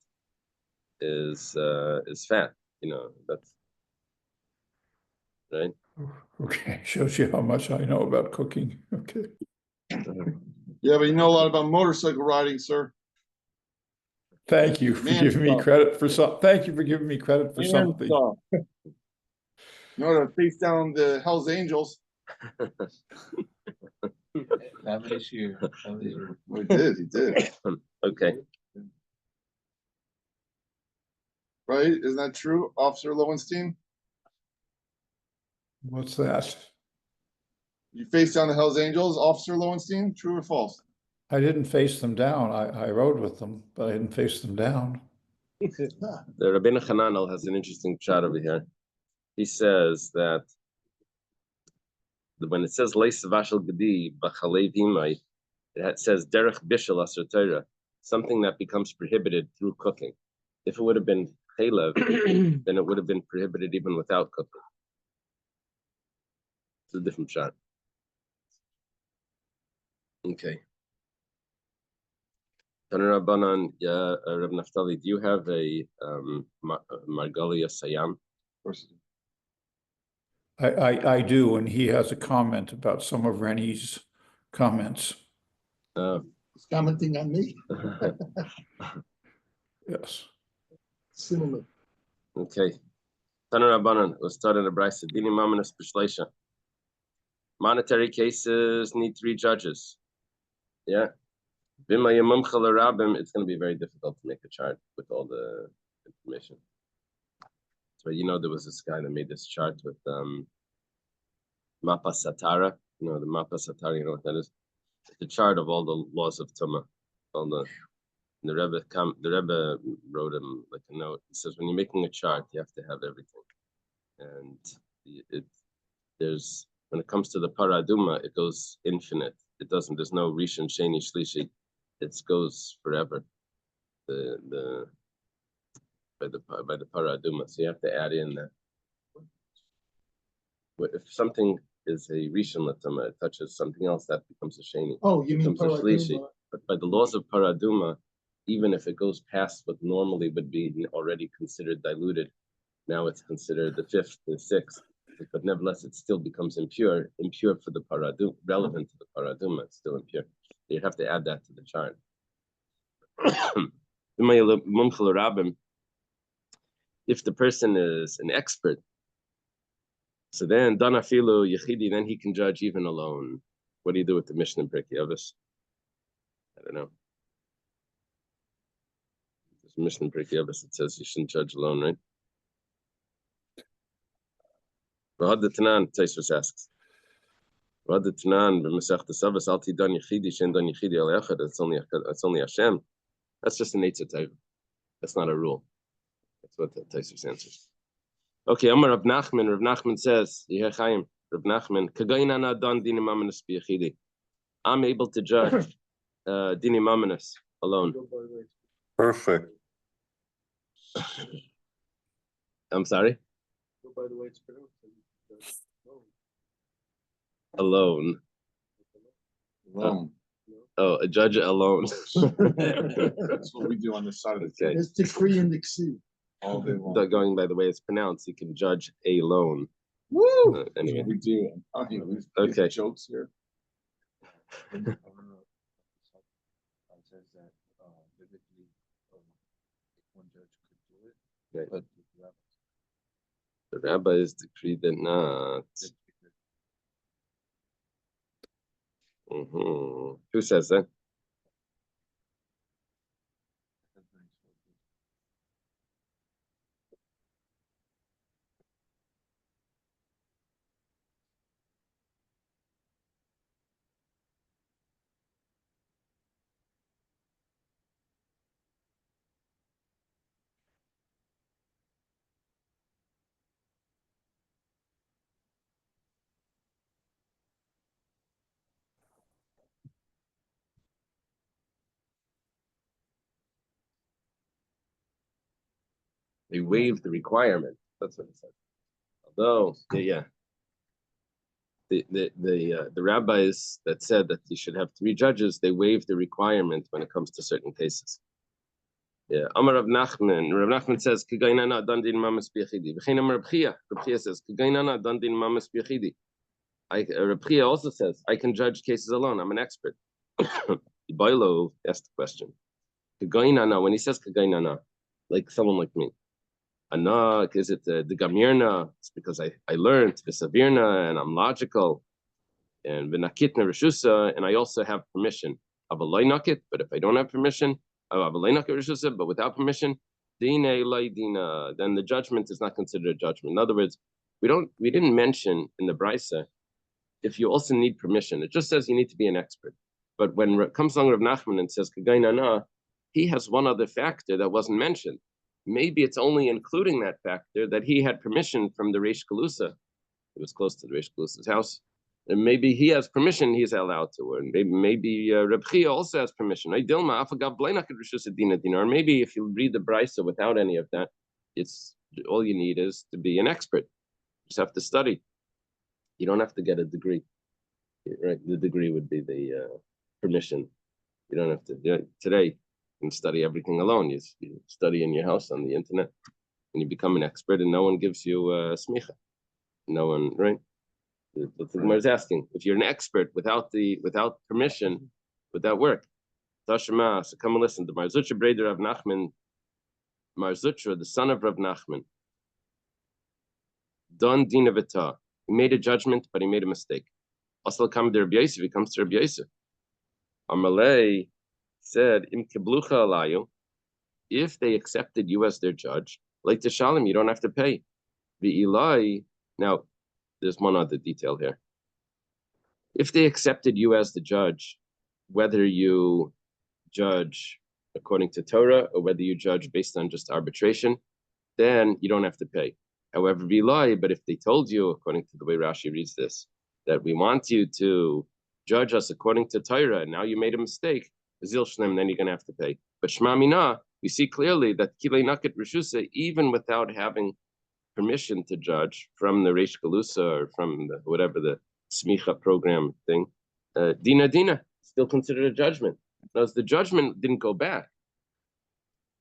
is fat, that's right. Okay, shows you how much I know about cooking. Okay. Yeah, but you know a lot about motorcycle riding, sir. Thank you for Man giving me stuff. credit for Thank you for giving me credit for Man something. stuff. You know to face down the Hell's Angels. That makes you. Well, he did. Okay. Right? Isn't that true, Officer Lowenstein? What's that? You face down the Hell's Angels, Officer Lowenstein? True or false? I didn't face them down. I rode with them, but I didn't face them down. The Rabbeinu Hananel has an interesting shot over here. He says that when it says Leis Vashel Gedi B'Chalev Imai, it says Derech Bishel Asher Torah, something that becomes prohibited through cooking. If it would have been Chalev, then it would have been prohibited even without cooking. It's a different shot. Okay. Taner Rabbanan, Reb Naftali, do you have a Margalia Sayam? Of course. I do, and he has a comment about some of Rennie's comments. He's commenting on me, Yes. similar. Okay. Taner Rabbanan, let's start in the Brisa. Dini Mamanas B'Shleisha. Monetary cases need 3 judges. Yeah. It's going to be very difficult to make a chart with all the information. So there was this guy that made this chart with Mappa Satara. The Mappa Satara, you know what that is? It's a chart of all the laws of Tumah. The Rebbe wrote him like a note. He says when you're making a chart, you have to have everything. And when it comes to the Paraduma, it goes infinite. It doesn't. There's no Rishon, Sheni, Shlishi. It goes forever. By the Paraduma. So you have to add in that. If something is a Rishon Latama, it touches something else, that becomes a Sheni. Oh, you mean Becomes a Shlishi. Paraduma? But by the laws of Paraduma, even if it goes past what normally would be already considered diluted, now it's considered the 5th, the 6th. But nevertheless, it still becomes impure for the Paraduma, relevant to the Paraduma, it's still impure. You have to add that to the chart. If the person is an expert, so then Danafilu Yechidi, then he can judge even alone. What do you do with the Mishnah in Pirkei Avos? I don't know. There's a Mishnah in Pirkei Avos that says you shouldn't judge alone, right? V'had Tanan, Tosfos asks. V'had Tanan b'Masechta Savos al tidan Yechidi shen dan Yechidi al echad. It's only Hashem. That's just an Eitzah Tov. That's not a rule. That's what the Tosfos answers. Okay, Amar Rav Nachman. Rav Nachman says, Yehei Chaim, Rav Nachman, Kagayin ana dan dini mamanis b'yechidi. I'm able to judge dini mamanis alone. Perfect. I'm sorry? By the way, it's pronounced. Alone. Alone. Oh, a judge alone. That's what we do on this side of the Okay. It's decree and exceed. all day long. Going by the way it's pronounced, you can judge alone. Woo! Anyway. We do. I mean, we Okay. make jokes here. Says that biblically, one judge could do it, Right. but The rabbis decreed that not. Who says that? They waived the requirement. That's what it says. Although, the rabbis that said that you should have 3 judges, they waived the requirement when it comes to certain cases. Yeah, Amar Rav Nachman. Rav Nachman says, "Kagainana dandin mamas biachidi." V'chein Amar Rav Chia. Rav Chia says, "Kagainana dandin mamas biachidi." Rav Chia also says, "I can judge cases alone. I'm an expert." Bailo asked the question. Kagainana. When he says kagainana, like someone like me, Ana, is it the gamirna? It's because I learned v'savirna and I'm logical, and v'nakitna reshusa, and I also have permission of a loynakit. But if I don't have permission, of a loynakit reshusa, but without permission, dina dina, then the judgment is not considered a judgment. In other words, we didn't mention in the brisa if you also need permission. It just says you need to be an expert. But when it comes along Rav Nachman and says kagainana, he has one other factor that wasn't mentioned. Maybe it's only including that factor that he had permission from the Reish Galusa. It was close to the Reish Galusa's house. And maybe he has permission, he's allowed to. Or maybe Reb Chia also has permission. Or maybe if you read the Brisa without any of that, it's all you need is to be an expert. You just have to study. You don't have to get a degree. Right? The degree would be the permission. You don't have to. Today, you can study everything alone. You study in your house on the internet, and you become an expert, and no one gives you smicha. No one, right? That's what Gemara is asking. If you're an expert without permission, would that work? Tashma, so come and listen to Marzutra Breder Rav Nachman. Marzutra, the son of Rav Nachman, Don Dina Vita. He made a judgment, but he made a mistake. Also, come to Rabbi Yosef. He comes to Rabbi Yosef. Amalei said, "Im kiblucha alayu." If they accepted you as their judge, like the Shalom, you don't have to pay. The Eli. Now, there's one other detail here. If they accepted you as the judge, whether you judge according to Torah or whether you judge based on just arbitration, then you don't have to pay. However, Eli, but if they told you, according to the way Rashi reads this, that we want you to judge us according to Torah, and now you made a mistake, Zil Shnem, then you're going to have to pay. But Shema Mina, we see clearly that Kilei Nakit Rishusa, even without having permission to judge from the Reish Galusa or from whatever the Smicha program thing, Dina, still considered a judgment. Now, the judgment didn't go back.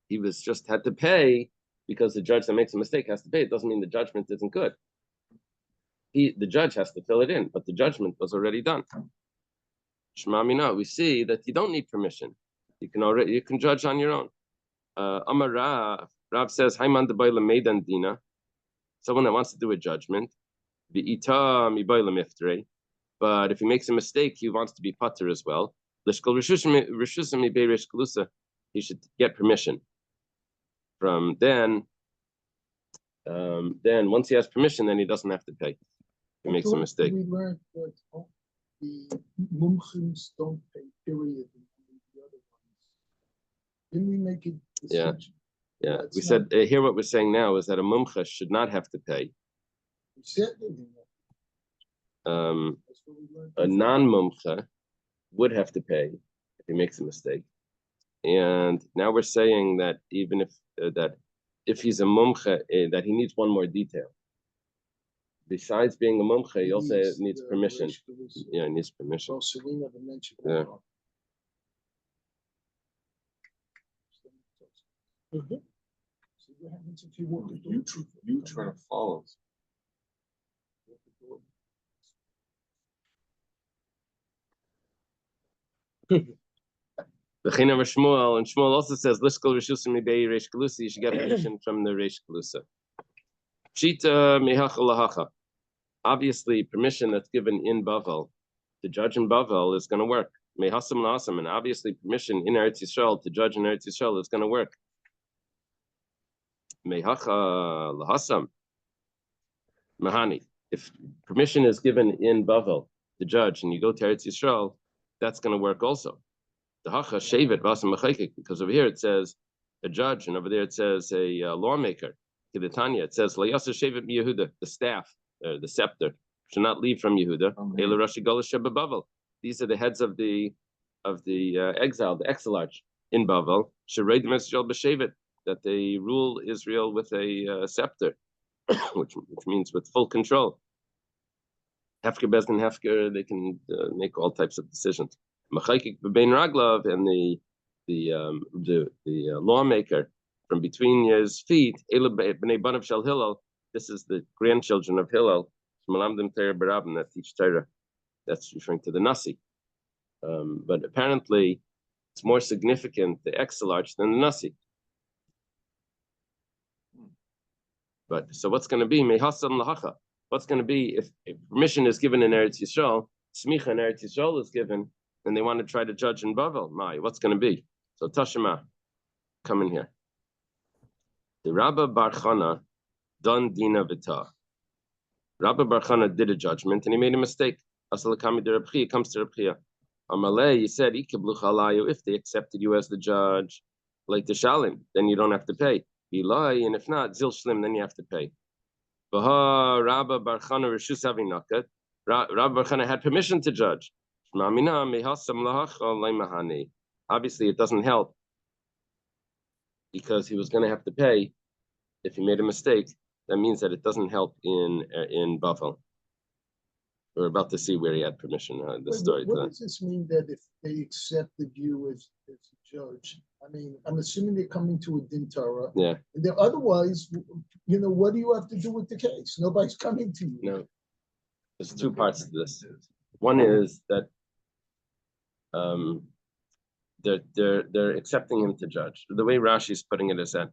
He was just had to pay because the judge that makes a mistake has to pay. It doesn't mean the judgment isn't good. The judge has to fill it in, but the judgment was already done. Shema Mina, we see that you don't need permission. You can judge on your own. Amar Rav says, Haiman de Baila Meidan Dina. Someone that wants to do a judgment, but if he makes a mistake, he wants to be pater as well. He should get permission. From then once he has permission, then he doesn't have to pay. If he makes a mistake. We learned that the mumchims don't pay, period. The other ones. Didn't we make it? Yeah, we said here what we're saying now is that a mumcha should not have to pay. We said A non-mumcha would have to pay if he makes a mistake. And now we're saying that even if he's a mumcha, that he needs one more detail. Besides being a mumcha, he also needs permission. Yeah, he needs permission. Oh, so we never mentioned Yeah. that. So what happens if you want to do You try to follow. The China Shmuel, and Shmuel also says, "Lishkol Rishusa mibei Reish Galusa." You should get permission from the Reish Galusa. Shita mehacha lahacha. Obviously, permission that's given in Bavel, to judge in Bavel, is going to work. Mehasam lahasam, and obviously, permission in Eretz Yisrael to judge in Eretz Yisrael is going to work. Mehacha lahasam, mahani. If permission is given in Bavel to judge, and you go to Eretz Yisrael, that's going to work also. The hacha shevet v'asam mechayik, because over here it says a judge, and over there it says a lawmaker. Kidetanya, it says layasa shevet miYehuda, the staff, the scepter, should not leave from Yehuda. Ela Rashi Golish Bavel. These are the heads of the exile, the exilarch in Bavel. Should read the message al b'shevet. that they rule Israel with a scepter, which means with full control. Hefker Bezdin Hefker, they can make all types of decisions. Machayik b'bein raglav, and the lawmaker from between his feet, b'nei banav shel Hillel. This is the grandchildren of Hillel. Shmalamdim Torah b'Rabban, that teach Torah. That's referring to the Nasi. But apparently, it's more significant, the exilarch, than the Nasi. But so what's going to be? Mehasam lahacha. What's going to be if permission is given in Eretz Yisrael, smicha in Eretz Yisrael is given, and they want to try to judge in Bavel? What's going to be? So Tashima, come in here. The Rabba Bar Chana done dina v'ta. Rabba Bar Chana did a judgment and he made a mistake. Asalakami de Reb Chia comes to Reb Chia. Amalei, he said, if they accepted you as the judge, like the shalim, then you don't have to pay. Bilai, and if not, zil shlim, then you have to pay. Rabba Bar Chana reshus havinakat. Rabba Bar Chana had permission to judge. Obviously, it doesn't help because he was going to have to pay if he made a mistake. That means that it doesn't help in Bavel. We're about to see where he had permission. The story. What does this mean that if they accepted you as a judge? I mean, I'm assuming they're coming to a din Torah. Yeah. And otherwise, what do you have to do with the case? Nobody's coming to you. No. There's two parts to this. One is that they're accepting him to judge. The way Rashi is putting it is that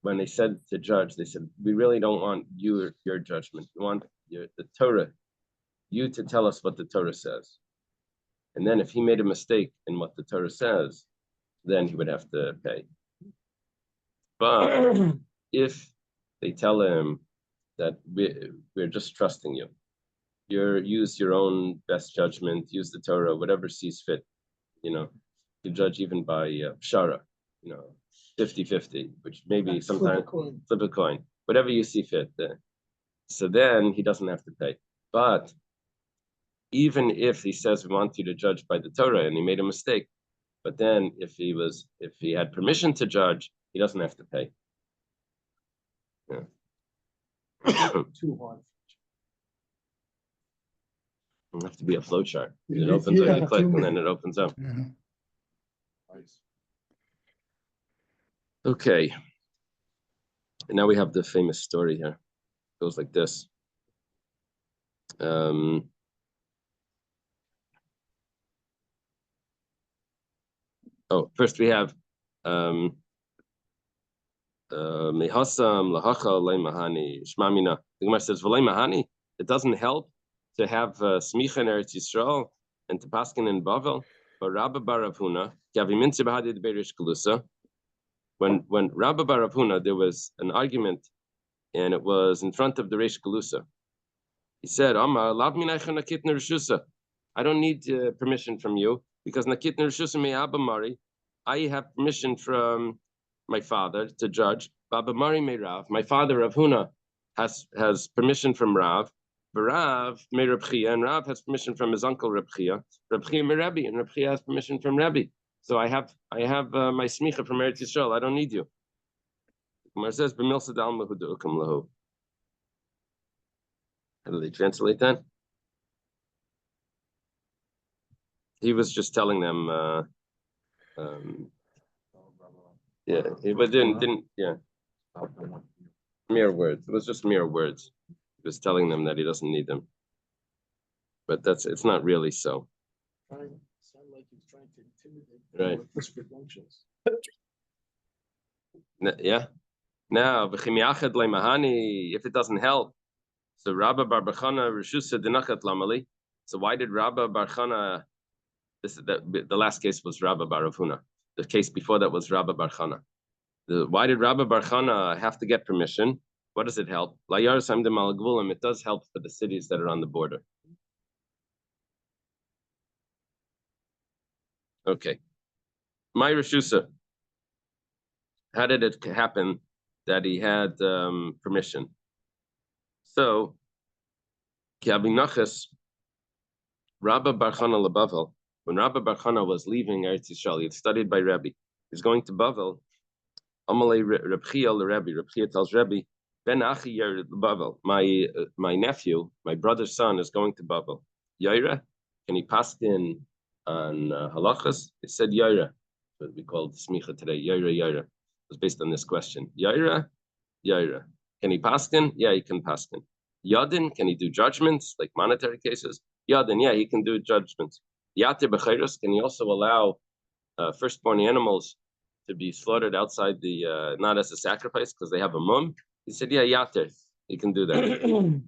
when they said to judge, they said, we really don't want your judgment. We want the Torah, you to tell us what the Torah says. And then if he made a mistake in what the Torah says, then he would have to pay. But if they tell him that we're just trusting you, use your own best judgment, use the Torah, whatever sees fit, you judge even by pshara, 50-50, which maybe sometimes flip a coin, whatever you see fit. So then he doesn't have to pay. But even if he says we want you to judge by the Torah and he made a mistake, but then if he had permission to judge, he doesn't have to pay. Yeah. Too hard. It'll have to be a flow chart. It opens up, you click, and then it opens up. Yeah. Nice. Okay. And now we have the famous story here. It goes like this. First we have Mehasam lahacha leimahani shmamina. The Gemara says v'leimahani. It doesn't help to have smicha in Eretz Yisrael and to paskin in Bavel. But Rabba Bar Rav Huna, when Rabba Bar Rav Huna, there was an argument, and it was in front of the Reish Galusa. He said, I don't need permission from you, because Nakit Nershusa me Abba Mari, I have permission from my father to judge. Baba Mari me Rav, my father Rav Huna has permission from Rav. Rav me Reb Chia, and Rav has permission from his uncle Reb Chia. Reb Chia me Rebbe, and Reb Chia has permission from Rebbe. So I have my smicha from Eretz Yisrael. I don't need you. Gemara says, "B'milsa d'alma hu de'ukam lahu." How do they translate that? He was just telling them, but didn't, mere words. It was just mere words. He was telling them that he doesn't need them. But it's not really so. Sound like he's trying to intimidate Right. with his credentials. Yeah. Now, if it doesn't help, so Rabba Bar Chana Rishusa Dinachat Lamali. So why did Rabba Bar Chana? The last case was Rabba Bar Rav Huna. The case before that was Rabba Bar Chana. Why did Rabba Bar Chana have to get permission? What does it help? It does help for the cities that are on the border. Okay. My Rishusa. How did it happen that he had permission? So, Kiabinachas, Rabba Bar Chana LeBavel, when Rabba Bar Chana was leaving Eretz Yisrael, he had studied by Rebbe. He's going to Bavel. Amalei Reb Chia Rebbe. Reb Chia tells Rebbe, Ben Achi Yair Bavel. My nephew, my brother's son, is going to Bavel. Yaira, can he pass in on halachas? It said Yaira, what we call smicha today. Yaira. It was based on this question. Yaira. Can he pass in? Yeah, he can pass in. Yadin, can he do judgments like monetary cases? Yadin, yeah, he can do judgments. Yatir b'chayros, can he also allow firstborn animals to be slaughtered outside the not as a sacrifice because they have a mum? He said, yeah, Yatir, he can do that.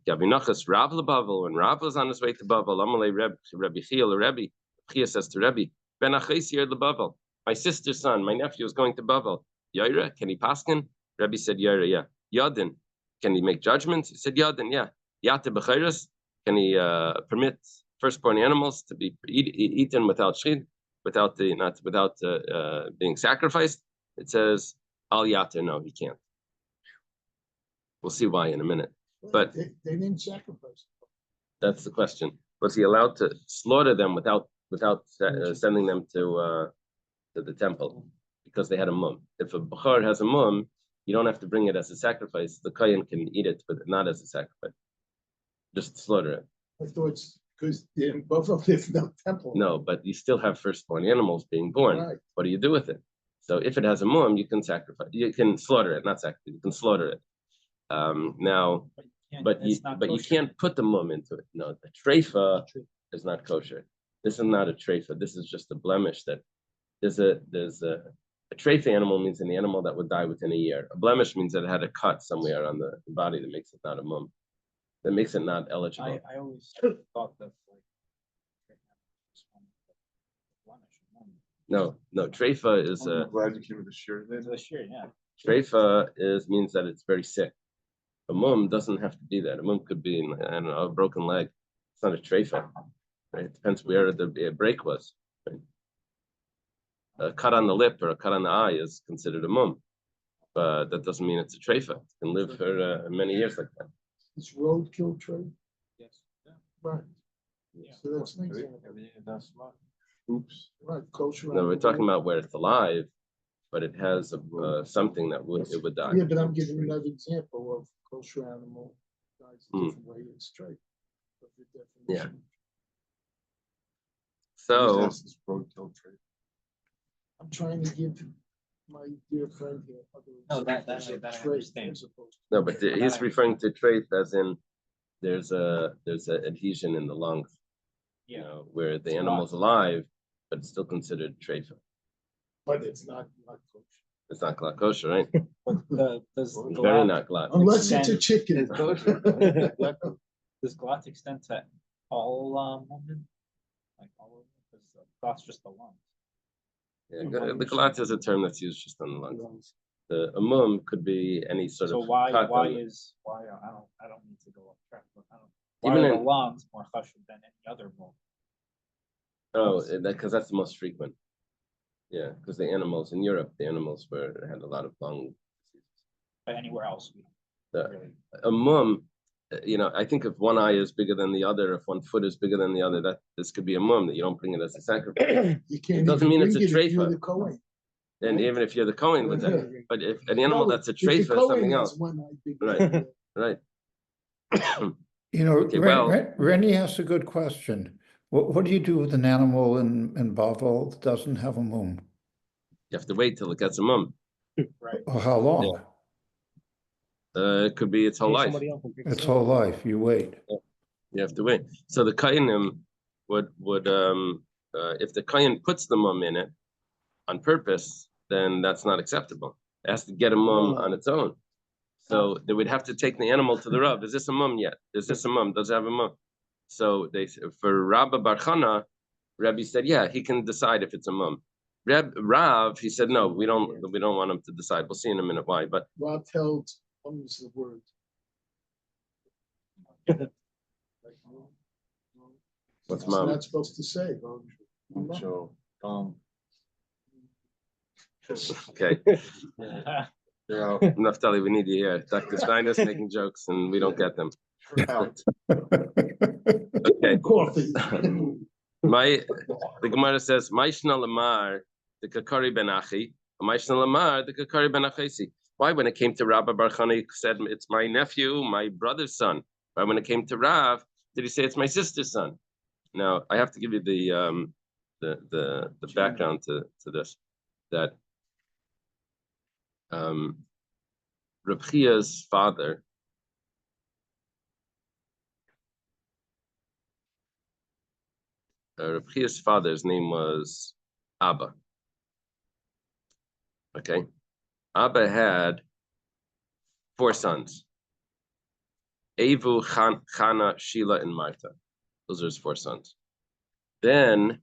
Yavinachas Rav leBavel, when Rav was on his way to Bavel, Amalei Rebbe Chia Rebbe. Chia says to Rebbe, Ben Achis Yair leBavel. My sister's son, my nephew is going to Bavel. Yaira, can he paskin? Rebbe said, Yaira, yeah. Yadin, can he make judgments? He said, Yadin, yeah. Yate b'chayros, can he permit firstborn animals to be eaten without shid, without being sacrificed? It says, Al Yate, no, he can't. We'll see why in a minute. But they didn't sacrifice. that's the question. Was he allowed to slaughter them without sending them to the temple because they had a mum? If a bachar has a mum, you don't have to bring it as a sacrifice. The kohen can eat it, but not as a sacrifice. Just slaughter it. I thought it's because in Buffalo there's no temple. No, but you still have firstborn animals being born. Right. What do you do with it? So if it has a mum, you can sacrifice. You can slaughter it, not sacrifice. You can slaughter it. Now, but you can't put the mum into it. No, the treifa is not kosher. This is not a treifa. This is just a blemish that there's a treifa animal means an animal that would die within a year. A blemish means that it had a cut somewhere on the body that makes it not a mum. That makes it not eligible. I always thought that No, treifa is I'm glad you came with the shirt. treifa means that it's very sick. A mum doesn't have to be that. A mum could be, I don't know, a broken leg. It's not a treifa. Right? It depends where the break was. Right? A cut on the lip or a cut on the eye is considered a mum, but that doesn't mean it's a treifa. It can live for many years like that. It's roadkill trade. Yes. Yeah. Right. Yeah. So that's nice. That's smart. Oops. Right, kosher. No, we're talking about where it's alive, but it has something that it would die. Yeah, but I'm giving another example of kosher animal dies a different way in straight. But the definition- So Roadkill trade. I'm trying to give my dear friend here. other No, that examples of I trade understand. as opposed to- no, but he's referring to trait as in there's a adhesion in the lungs, you know, where the animal's alive, but it's still considered treifa. But it's not kosher. It's not glad kosher, right? But does Very not glad. Unless it's a chicken. It's kosher. Does glut extend to all women? Like all of them? Because glut's just the lungs. Yeah, the galat is a term that's used just on the lungs. A mum could be any sort So of why cut I on the- don't need to go off track, but Even why are in- the lungs more chashuv than any other bone? Oh, because that's the most frequent. Yeah, because the animals in Europe, had a lot of lung diseases. But anywhere else, we The- don't really. A mum, I think if one eye is bigger than the other, if one foot is bigger than the other, that this could be a mum that you don't bring it as a sacrifice. You can't. doesn't even mean it's bring a it if you're treifa. the Kohen. And even if you're the Kohen with that, but if an animal No, that's a if the treifa is Kohen something has else, one eye big, Right. right? You know, Okay, well- Rennie asked a good question. What do you do with an animal in Bavel that doesn't have a mum? You have to wait till it gets a mum. Right. Or how long? It could be its whole life. Its whole life, you wait. You have to wait. So the Kohenim would if the Kohen puts the mum in it on purpose, then that's not acceptable. It has to get a mum on its own. So they would have to take the animal to the Rav. Is this a mum yet? Is this a mum? Does it have a mum? So for Rabba Bar Chana, Rabbi said, yeah, he can decide if it's a mum. Rav, he said, no, we don't want him to decide. We'll see in a minute why. But Rob held, is the word. What's It's mom? not supposed to say. So, okay, you're out. Naftali, we need you here. Dr. Stein is making jokes and we don't get them. You're out. Okay. Coffee. The Gemara says, "Maishna lamar the kakari ben achi." Why, when it came to Rabbi Bar Chana, he said it's my nephew, my brother's son. Why, when it came to Rav, did he say it's my sister's son? Now I have to give you the background to this. That Reb Chia's father, Reb Chia's father's name was Abba. Okay, Abba had 4 sons: Evu, Chana, Sheila, and Martha. Those are his 4 sons. Then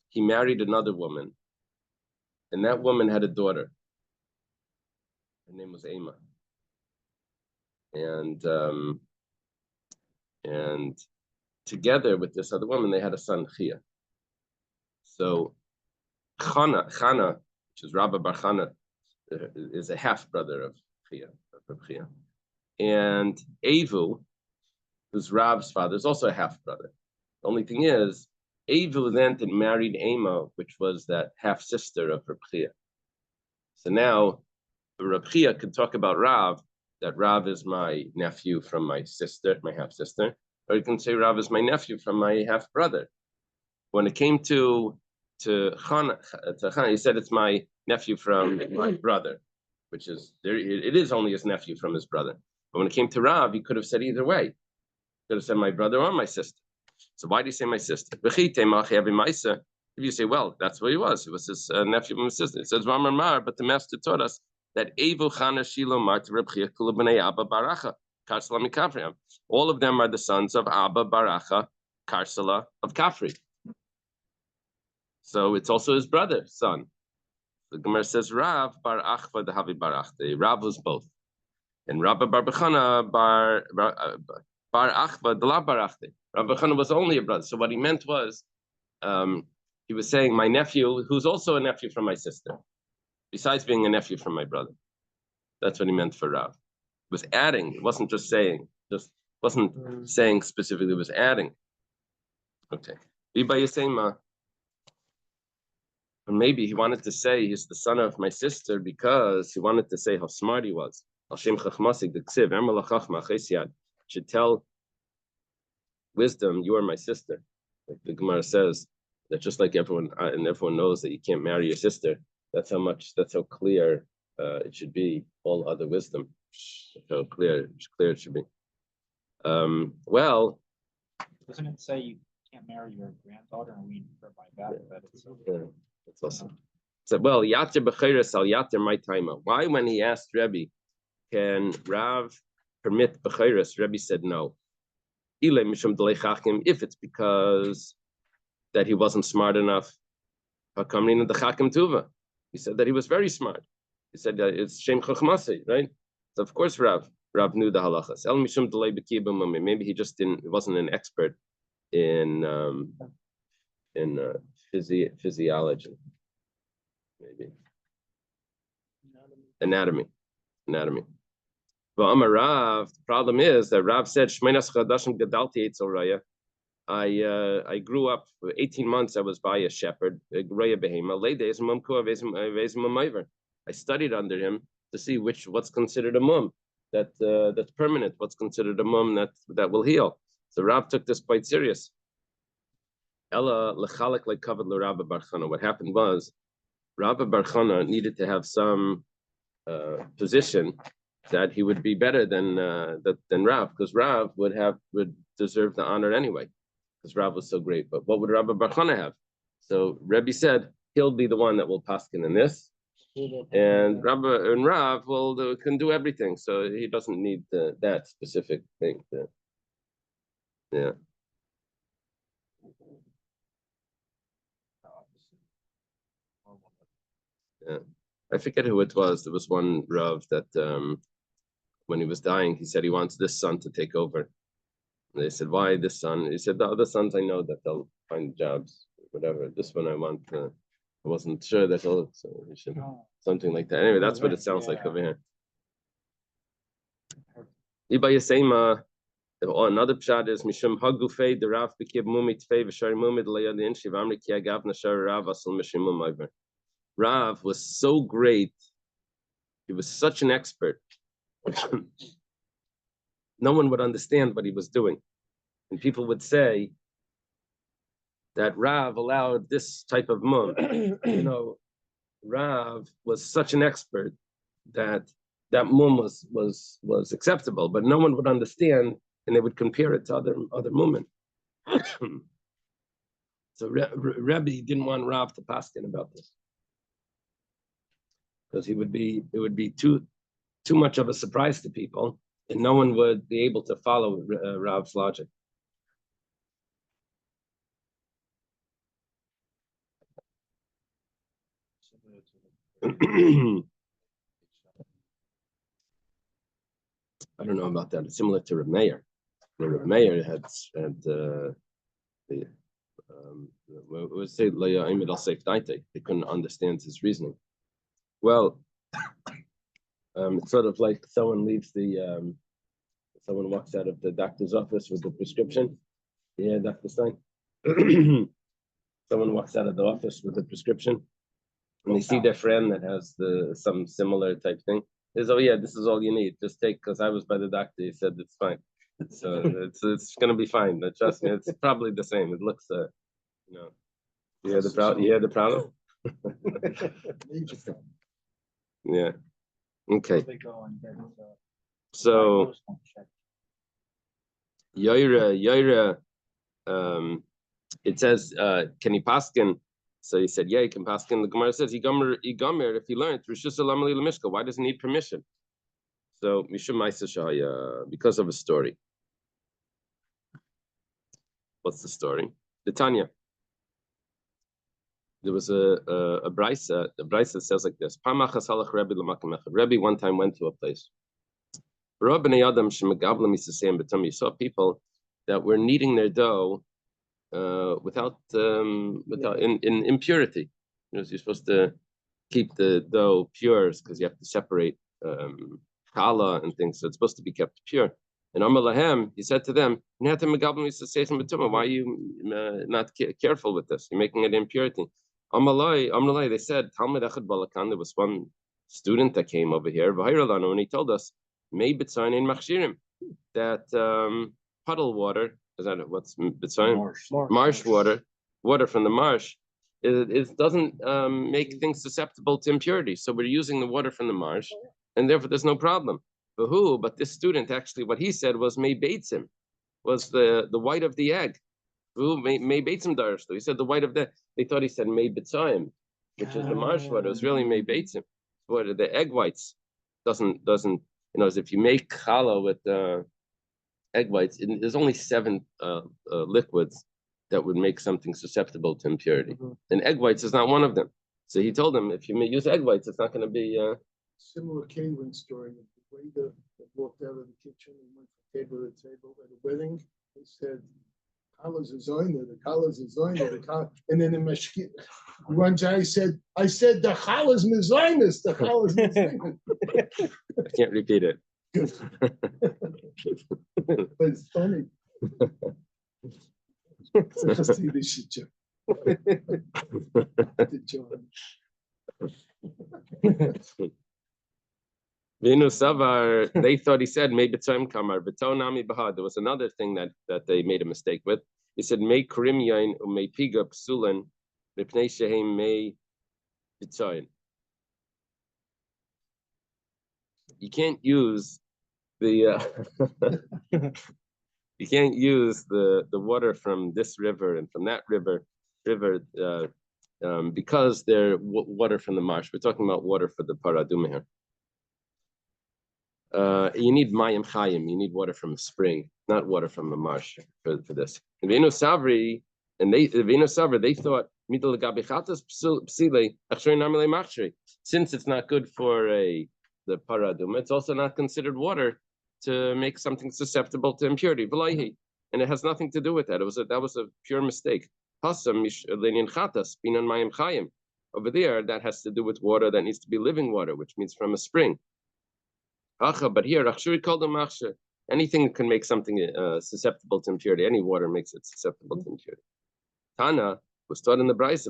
he married another woman, and that woman had a daughter. Her name was Ema. And together with this other woman, they had a son, Chia. So Chana, which is Rabbi Bar Chana, is a half brother of Chia. And Evu, who's Rav's father, is also a half brother. The only thing is, Evu then married Ema, which was that half sister of Reb Chia. So now Reb Chia could talk about Rav, that Rav is my nephew from my sister, my half sister, or you can say Rav is my nephew from my half brother. When it came to Chana, he said it's my nephew from my brother, which is there. It is only his nephew from his brother. But when it came to Rav, he could have said either way. He could have said my brother or my sister. So why do you say my sister? If you say, well, that's what he was. He was his nephew from his sister. It says, but the master taught us that Evu, Chana, Shilo, Marta, Reb Chia, Kula b'nei Abba Baracha, Karsala Mikafri. All of them are the sons of Abba Baracha, Karsala of Kafri. So it's also his brother's son. The Gemara says, Rav bar Achva the Havi Barachte. Rav was both. And Rabba bar Bechana bar Achva the La Barachte. Rabba Bechana was only a brother. So what he meant was, he was saying, my nephew, who's also a nephew from my sister, besides being a nephew from my brother. That's what he meant for Rav. It was adding. It wasn't just saying. Just wasn't saying specifically. It was adding. Okay. Or maybe he wanted to say he's the son of my sister because he wanted to say how smart he was. Should tell wisdom, you are my sister. Like the Gemara says that just like everyone knows that you can't marry your sister. That's how clear it should be. All other wisdom, that's how clear it should be. Well, Doesn't it say you can't marry your granddaughter? And we infer by that it's yeah, that's awesome. So, well, Yatir Bechiris al Yatir my timer. Why, when he asked Rebbe, can Rav permit Bechiris? Rebbe said no. If it's because that he wasn't smart enough, he said that he was very smart. He said that it's Shem Chachmasi, right? So of course Rav knew the halachas. Maybe he just didn't. He wasn't an expert in physiology, maybe anatomy. But Rav, the problem is that Rav said, I grew up for 18 months. I was by a shepherd. I studied under him to see what's considered a mum that's permanent, what's considered a mum that will heal. So Rav took this quite serious. What happened was Rabbi Bar Chana needed to have some position that he would be better than Rav, because Rav would deserve the honor anyway, because Rav was so great. But what would Rabbi Bar Chana have? So Rebbe said he'll be the one that will paskin in this, and Rav can do everything. So he doesn't need that specific thing. Yeah. Yeah. I forget who it was. There was one Rav that when he was dying, he said he wants this son to take over. And they said, why this son? He said, the other sons I know that they'll find jobs, whatever. This one I want I wasn't sure that so he should something like that. Anyway, that's what it sounds like over here. Another pshat is Mishum Hagufei, the Rav Bekib Mumit Fei V'Shari Mumid Layadin Shivamri Ki Agav Nashar Rav Asal Mishim Mumayver. Rav was so great. He was such an expert. No one would understand what he was doing. And people would say that Rav allowed this type of mum. Rav was such an expert that that mum was acceptable, but no one would understand, and they would compare it to other women. So Rebbe didn't want Rav to paskin about this because it would be too much of a surprise to people, and no one would be able to follow Rav's logic. I don't know about that. It's similar to Reb Meir. Reb Meir had they couldn't understand his reasoning. Well, it's sort of like someone walks out of the doctor's office with the prescription. Yeah, Dr. Stein. Someone walks out of the office with a prescription, and they see their friend that has some similar type thing. They say, "Oh yeah, this is all you need. Just take." Because I was by the doctor, he said it's fine. So it's gonna be fine. Trust me, it's probably the same. It looks, you hear the problem. You hear the problem? Yeah. Okay. So Yaira, it says, can he paskin? So he said, yeah, he can paskin. The Gemara says, Yigomer, if he learned Rishus Alamali Lemishka, why does he need permission? So Mishum Maisa Shaya, because of a story. What's the story? The Tanya. There was a brisa. The brisa says like this: Rebbe one time went to a place. You saw people that were kneading their dough without in impurity. You're supposed to keep the dough pure because you have to separate challah and things, so it's supposed to be kept pure. And Amar Lahem, he said to them, why are you not careful with this? You're making it impurity. Amalai, they said, there was one student that came over here, and he told us, that puddle water, is that what's marsh water from the marsh, it doesn't make things susceptible to impurity. So we're using the water from the marsh, and therefore there's no problem. But this student, actually, what he said was may beitzim, was the white of the egg. May beitzim darish. He said the white of the. They thought he said may betzayim, which is the marsh water. It's really may beitzim. What the egg whites doesn't as if you make challah with egg whites, there's only 7 liquids that would make something susceptible to impurity, and egg whites is not one of them. So he told them if you use egg whites, it's not going to be similar catering story. The waiter that walked out of the kitchen and went from table to table at a wedding, he said, "Collars is on there, the collars is on there, and then the mashkit. One guy said, "I said the collars mizainis, the collars mizainis." I can't repeat it. But it's funny. Just see this shit, Joe. They thought he said maybe time kamar, but nami bahad. There was another thing that they made a mistake with. He said may krim yain or may piga psulan mipnei shehem may b'tzayin. You can't use the you can't use the water from this river and from that river because they're water from the marsh. We're talking about water for the paraduma here. You need mayim chayim. You need water from a spring, not water from a marsh for this. And they thought since it's not good for the paraduma, it's also not considered water to make something susceptible to impurity. And it has nothing to do with that. That was a pure mistake. Over there, that has to do with water that needs to be living water, which means from a spring. But here, anything can make something susceptible to impurity. Any water makes it susceptible to impurity. Tana was taught in the Brisa,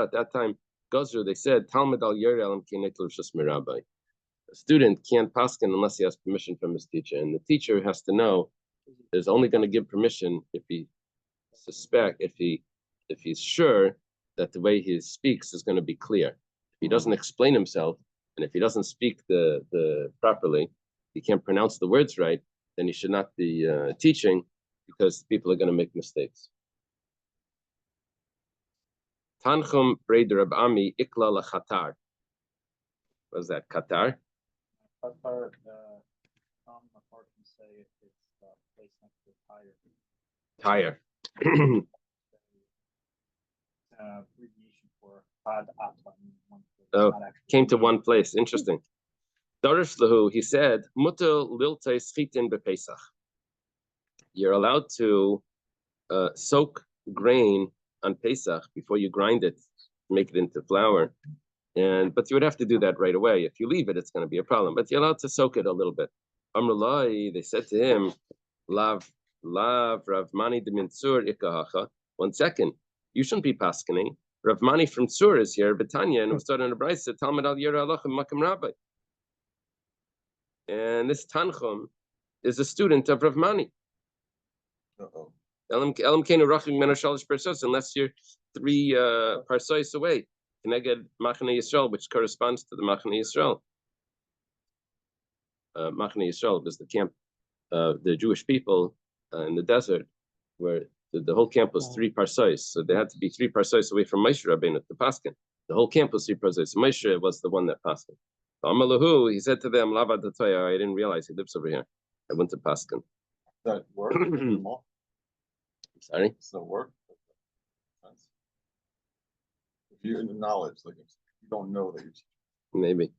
at that time, Gozru, they said, Talmud al Yerel Rabbi. A student can't paskin unless he has permission from his teacher, and the teacher has to know is only going to give permission if he's sure that the way he speaks is going to be clear. If he doesn't explain himself, and if he doesn't speak the properly, he can't pronounce the words right, then he should not be teaching, because people are going to make mistakes. Tanchum Breder Rab Ami Ikla Lachatar. What is that? Qatar? Qatar, Tom McCart can say if it's placed next to a tire. Tire. Abbreviation for Chad Ata. Oh, came to one place. Interesting. Darish Lahu, he said, Mutter Lilte Schitin Bepesach. You're allowed to soak grain on Pesach before you grind it, make it into flour. But you would have to do that right away. If you leave it, it's going to be a problem. But you're allowed to soak it a little bit. Amrulai, they said to him, Lav Rav Mani de Minsur ikahacha. 1 second, you shouldn't be paskening. Rav Mani from Sur is here, Betanya, and was in the Brisa, Talmud al Yera Alachim Makam Rabbi. And this Tanchum is a student of Rav Mani. Unless you're 3 parsois away. Keneged Machane Yisrael, which corresponds to the Machane Yisrael. Machane Yisrael was the camp of the Jewish people in the desert, where the whole camp was 3 parsois. So they had to be 3 parsois away from Moshe Rabbeinu to Paskin. The whole camp was 3 parsois. So Moshe was the one that Paskin. Amalahu, he said to them, Lava Datoya, I didn't realize he lives over here. I went to Paskin. That work? Sorry? Does that work? If you're in the knowledge, like if you don't know that you're Maybe.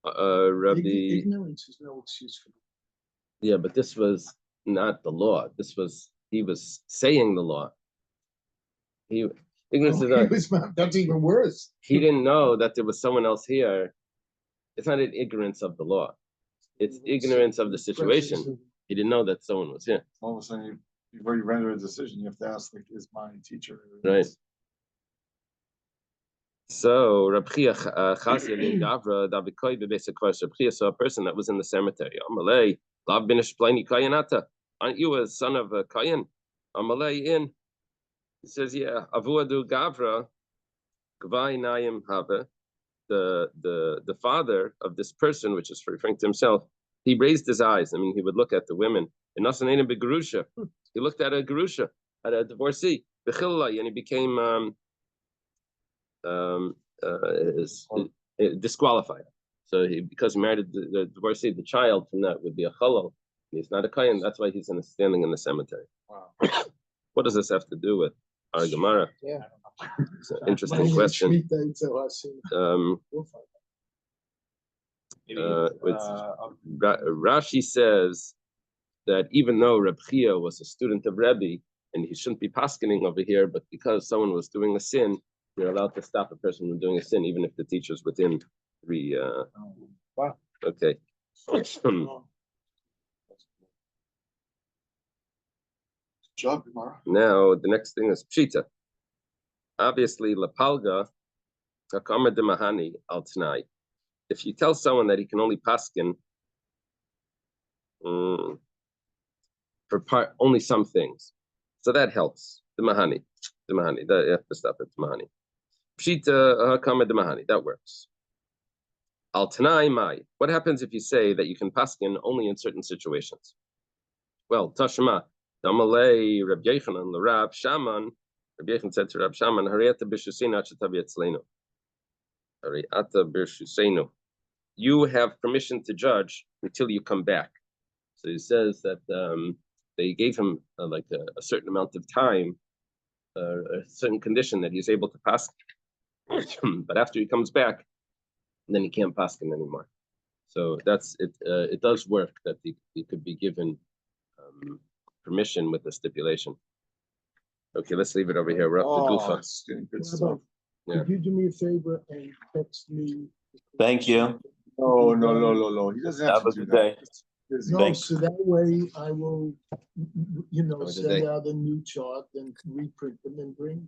Rabbi. Ignorance is no excuse for that. Yeah, but this was not the law. He was saying the law. Ignorance is not. That's even worse. He didn't know that there was someone else here. It's not an ignorance of the law. It's ignorance of the situation. He didn't know that someone was here. all of a sudden you've already rendered a decision. You have to ask, like, is my teacher Right. So Rab Chia Chazia Gavra Davikoi Bebesakos Rab Chia saw a person that was in the cemetery. Amalei Lav bin Shpleni Kayanata. Aren't you a son of a Kayan? Amalei in. He says, yeah. Avuadu Gavra Gvai Nayim Have. The father of this person, which is referring to himself, he raised his eyes. I mean, he would look at the women. And Nasanenim Begarusha. He looked at a Garusha, at a divorcee, Bechillah, and he became disqualified. So because he married the divorcee, the child from that would be a chalal. He's not a kayan. That's why he's standing in the cemetery. Wow. What does this have to do with our Gemara? Yeah. It's an interesting question. Rashi says that even though Reb Chia was a student of Rebbe and he shouldn't be paskening over here, but because someone was doing a sin, you're allowed to stop a person from doing a sin, even if the teacher's within 3. Wow. Okay. Job, Gemara. Now the next thing is Pshita. Obviously, Lapalga, Hakama de Mahani al Tanai. If you tell someone that he can only paskin for only some things, so that helps. The Mahani, that you have to stop at the Mahani. Pshita Hakama de Mahani, that works. Al Tanai Mai. What happens if you say that you can paskin only in certain situations? Well, Tashma, Damalei, Reb Yechanan, Rab Shaman. Rabbi Yechon said to Rab Shaman, Hariata b'shusenu achatavi etzleinu. Hariata b'shusenu. You have permission to judge until you come back. So he says that they gave him like a certain amount of time, a certain condition that he's able to pass. But after he comes back, then he can't pass him anymore. So that's it. It does work that he could be given permission with the stipulation. Okay, let's leave it over here. We're up to Gufa. It's getting good stuff. Yeah. Could you do me a favor and text me? Thank you. No. He doesn't have Have to a do good that. day. busy. No, Thanks. so that way I will, Oh, did send they? out a new chart and reprint them and bring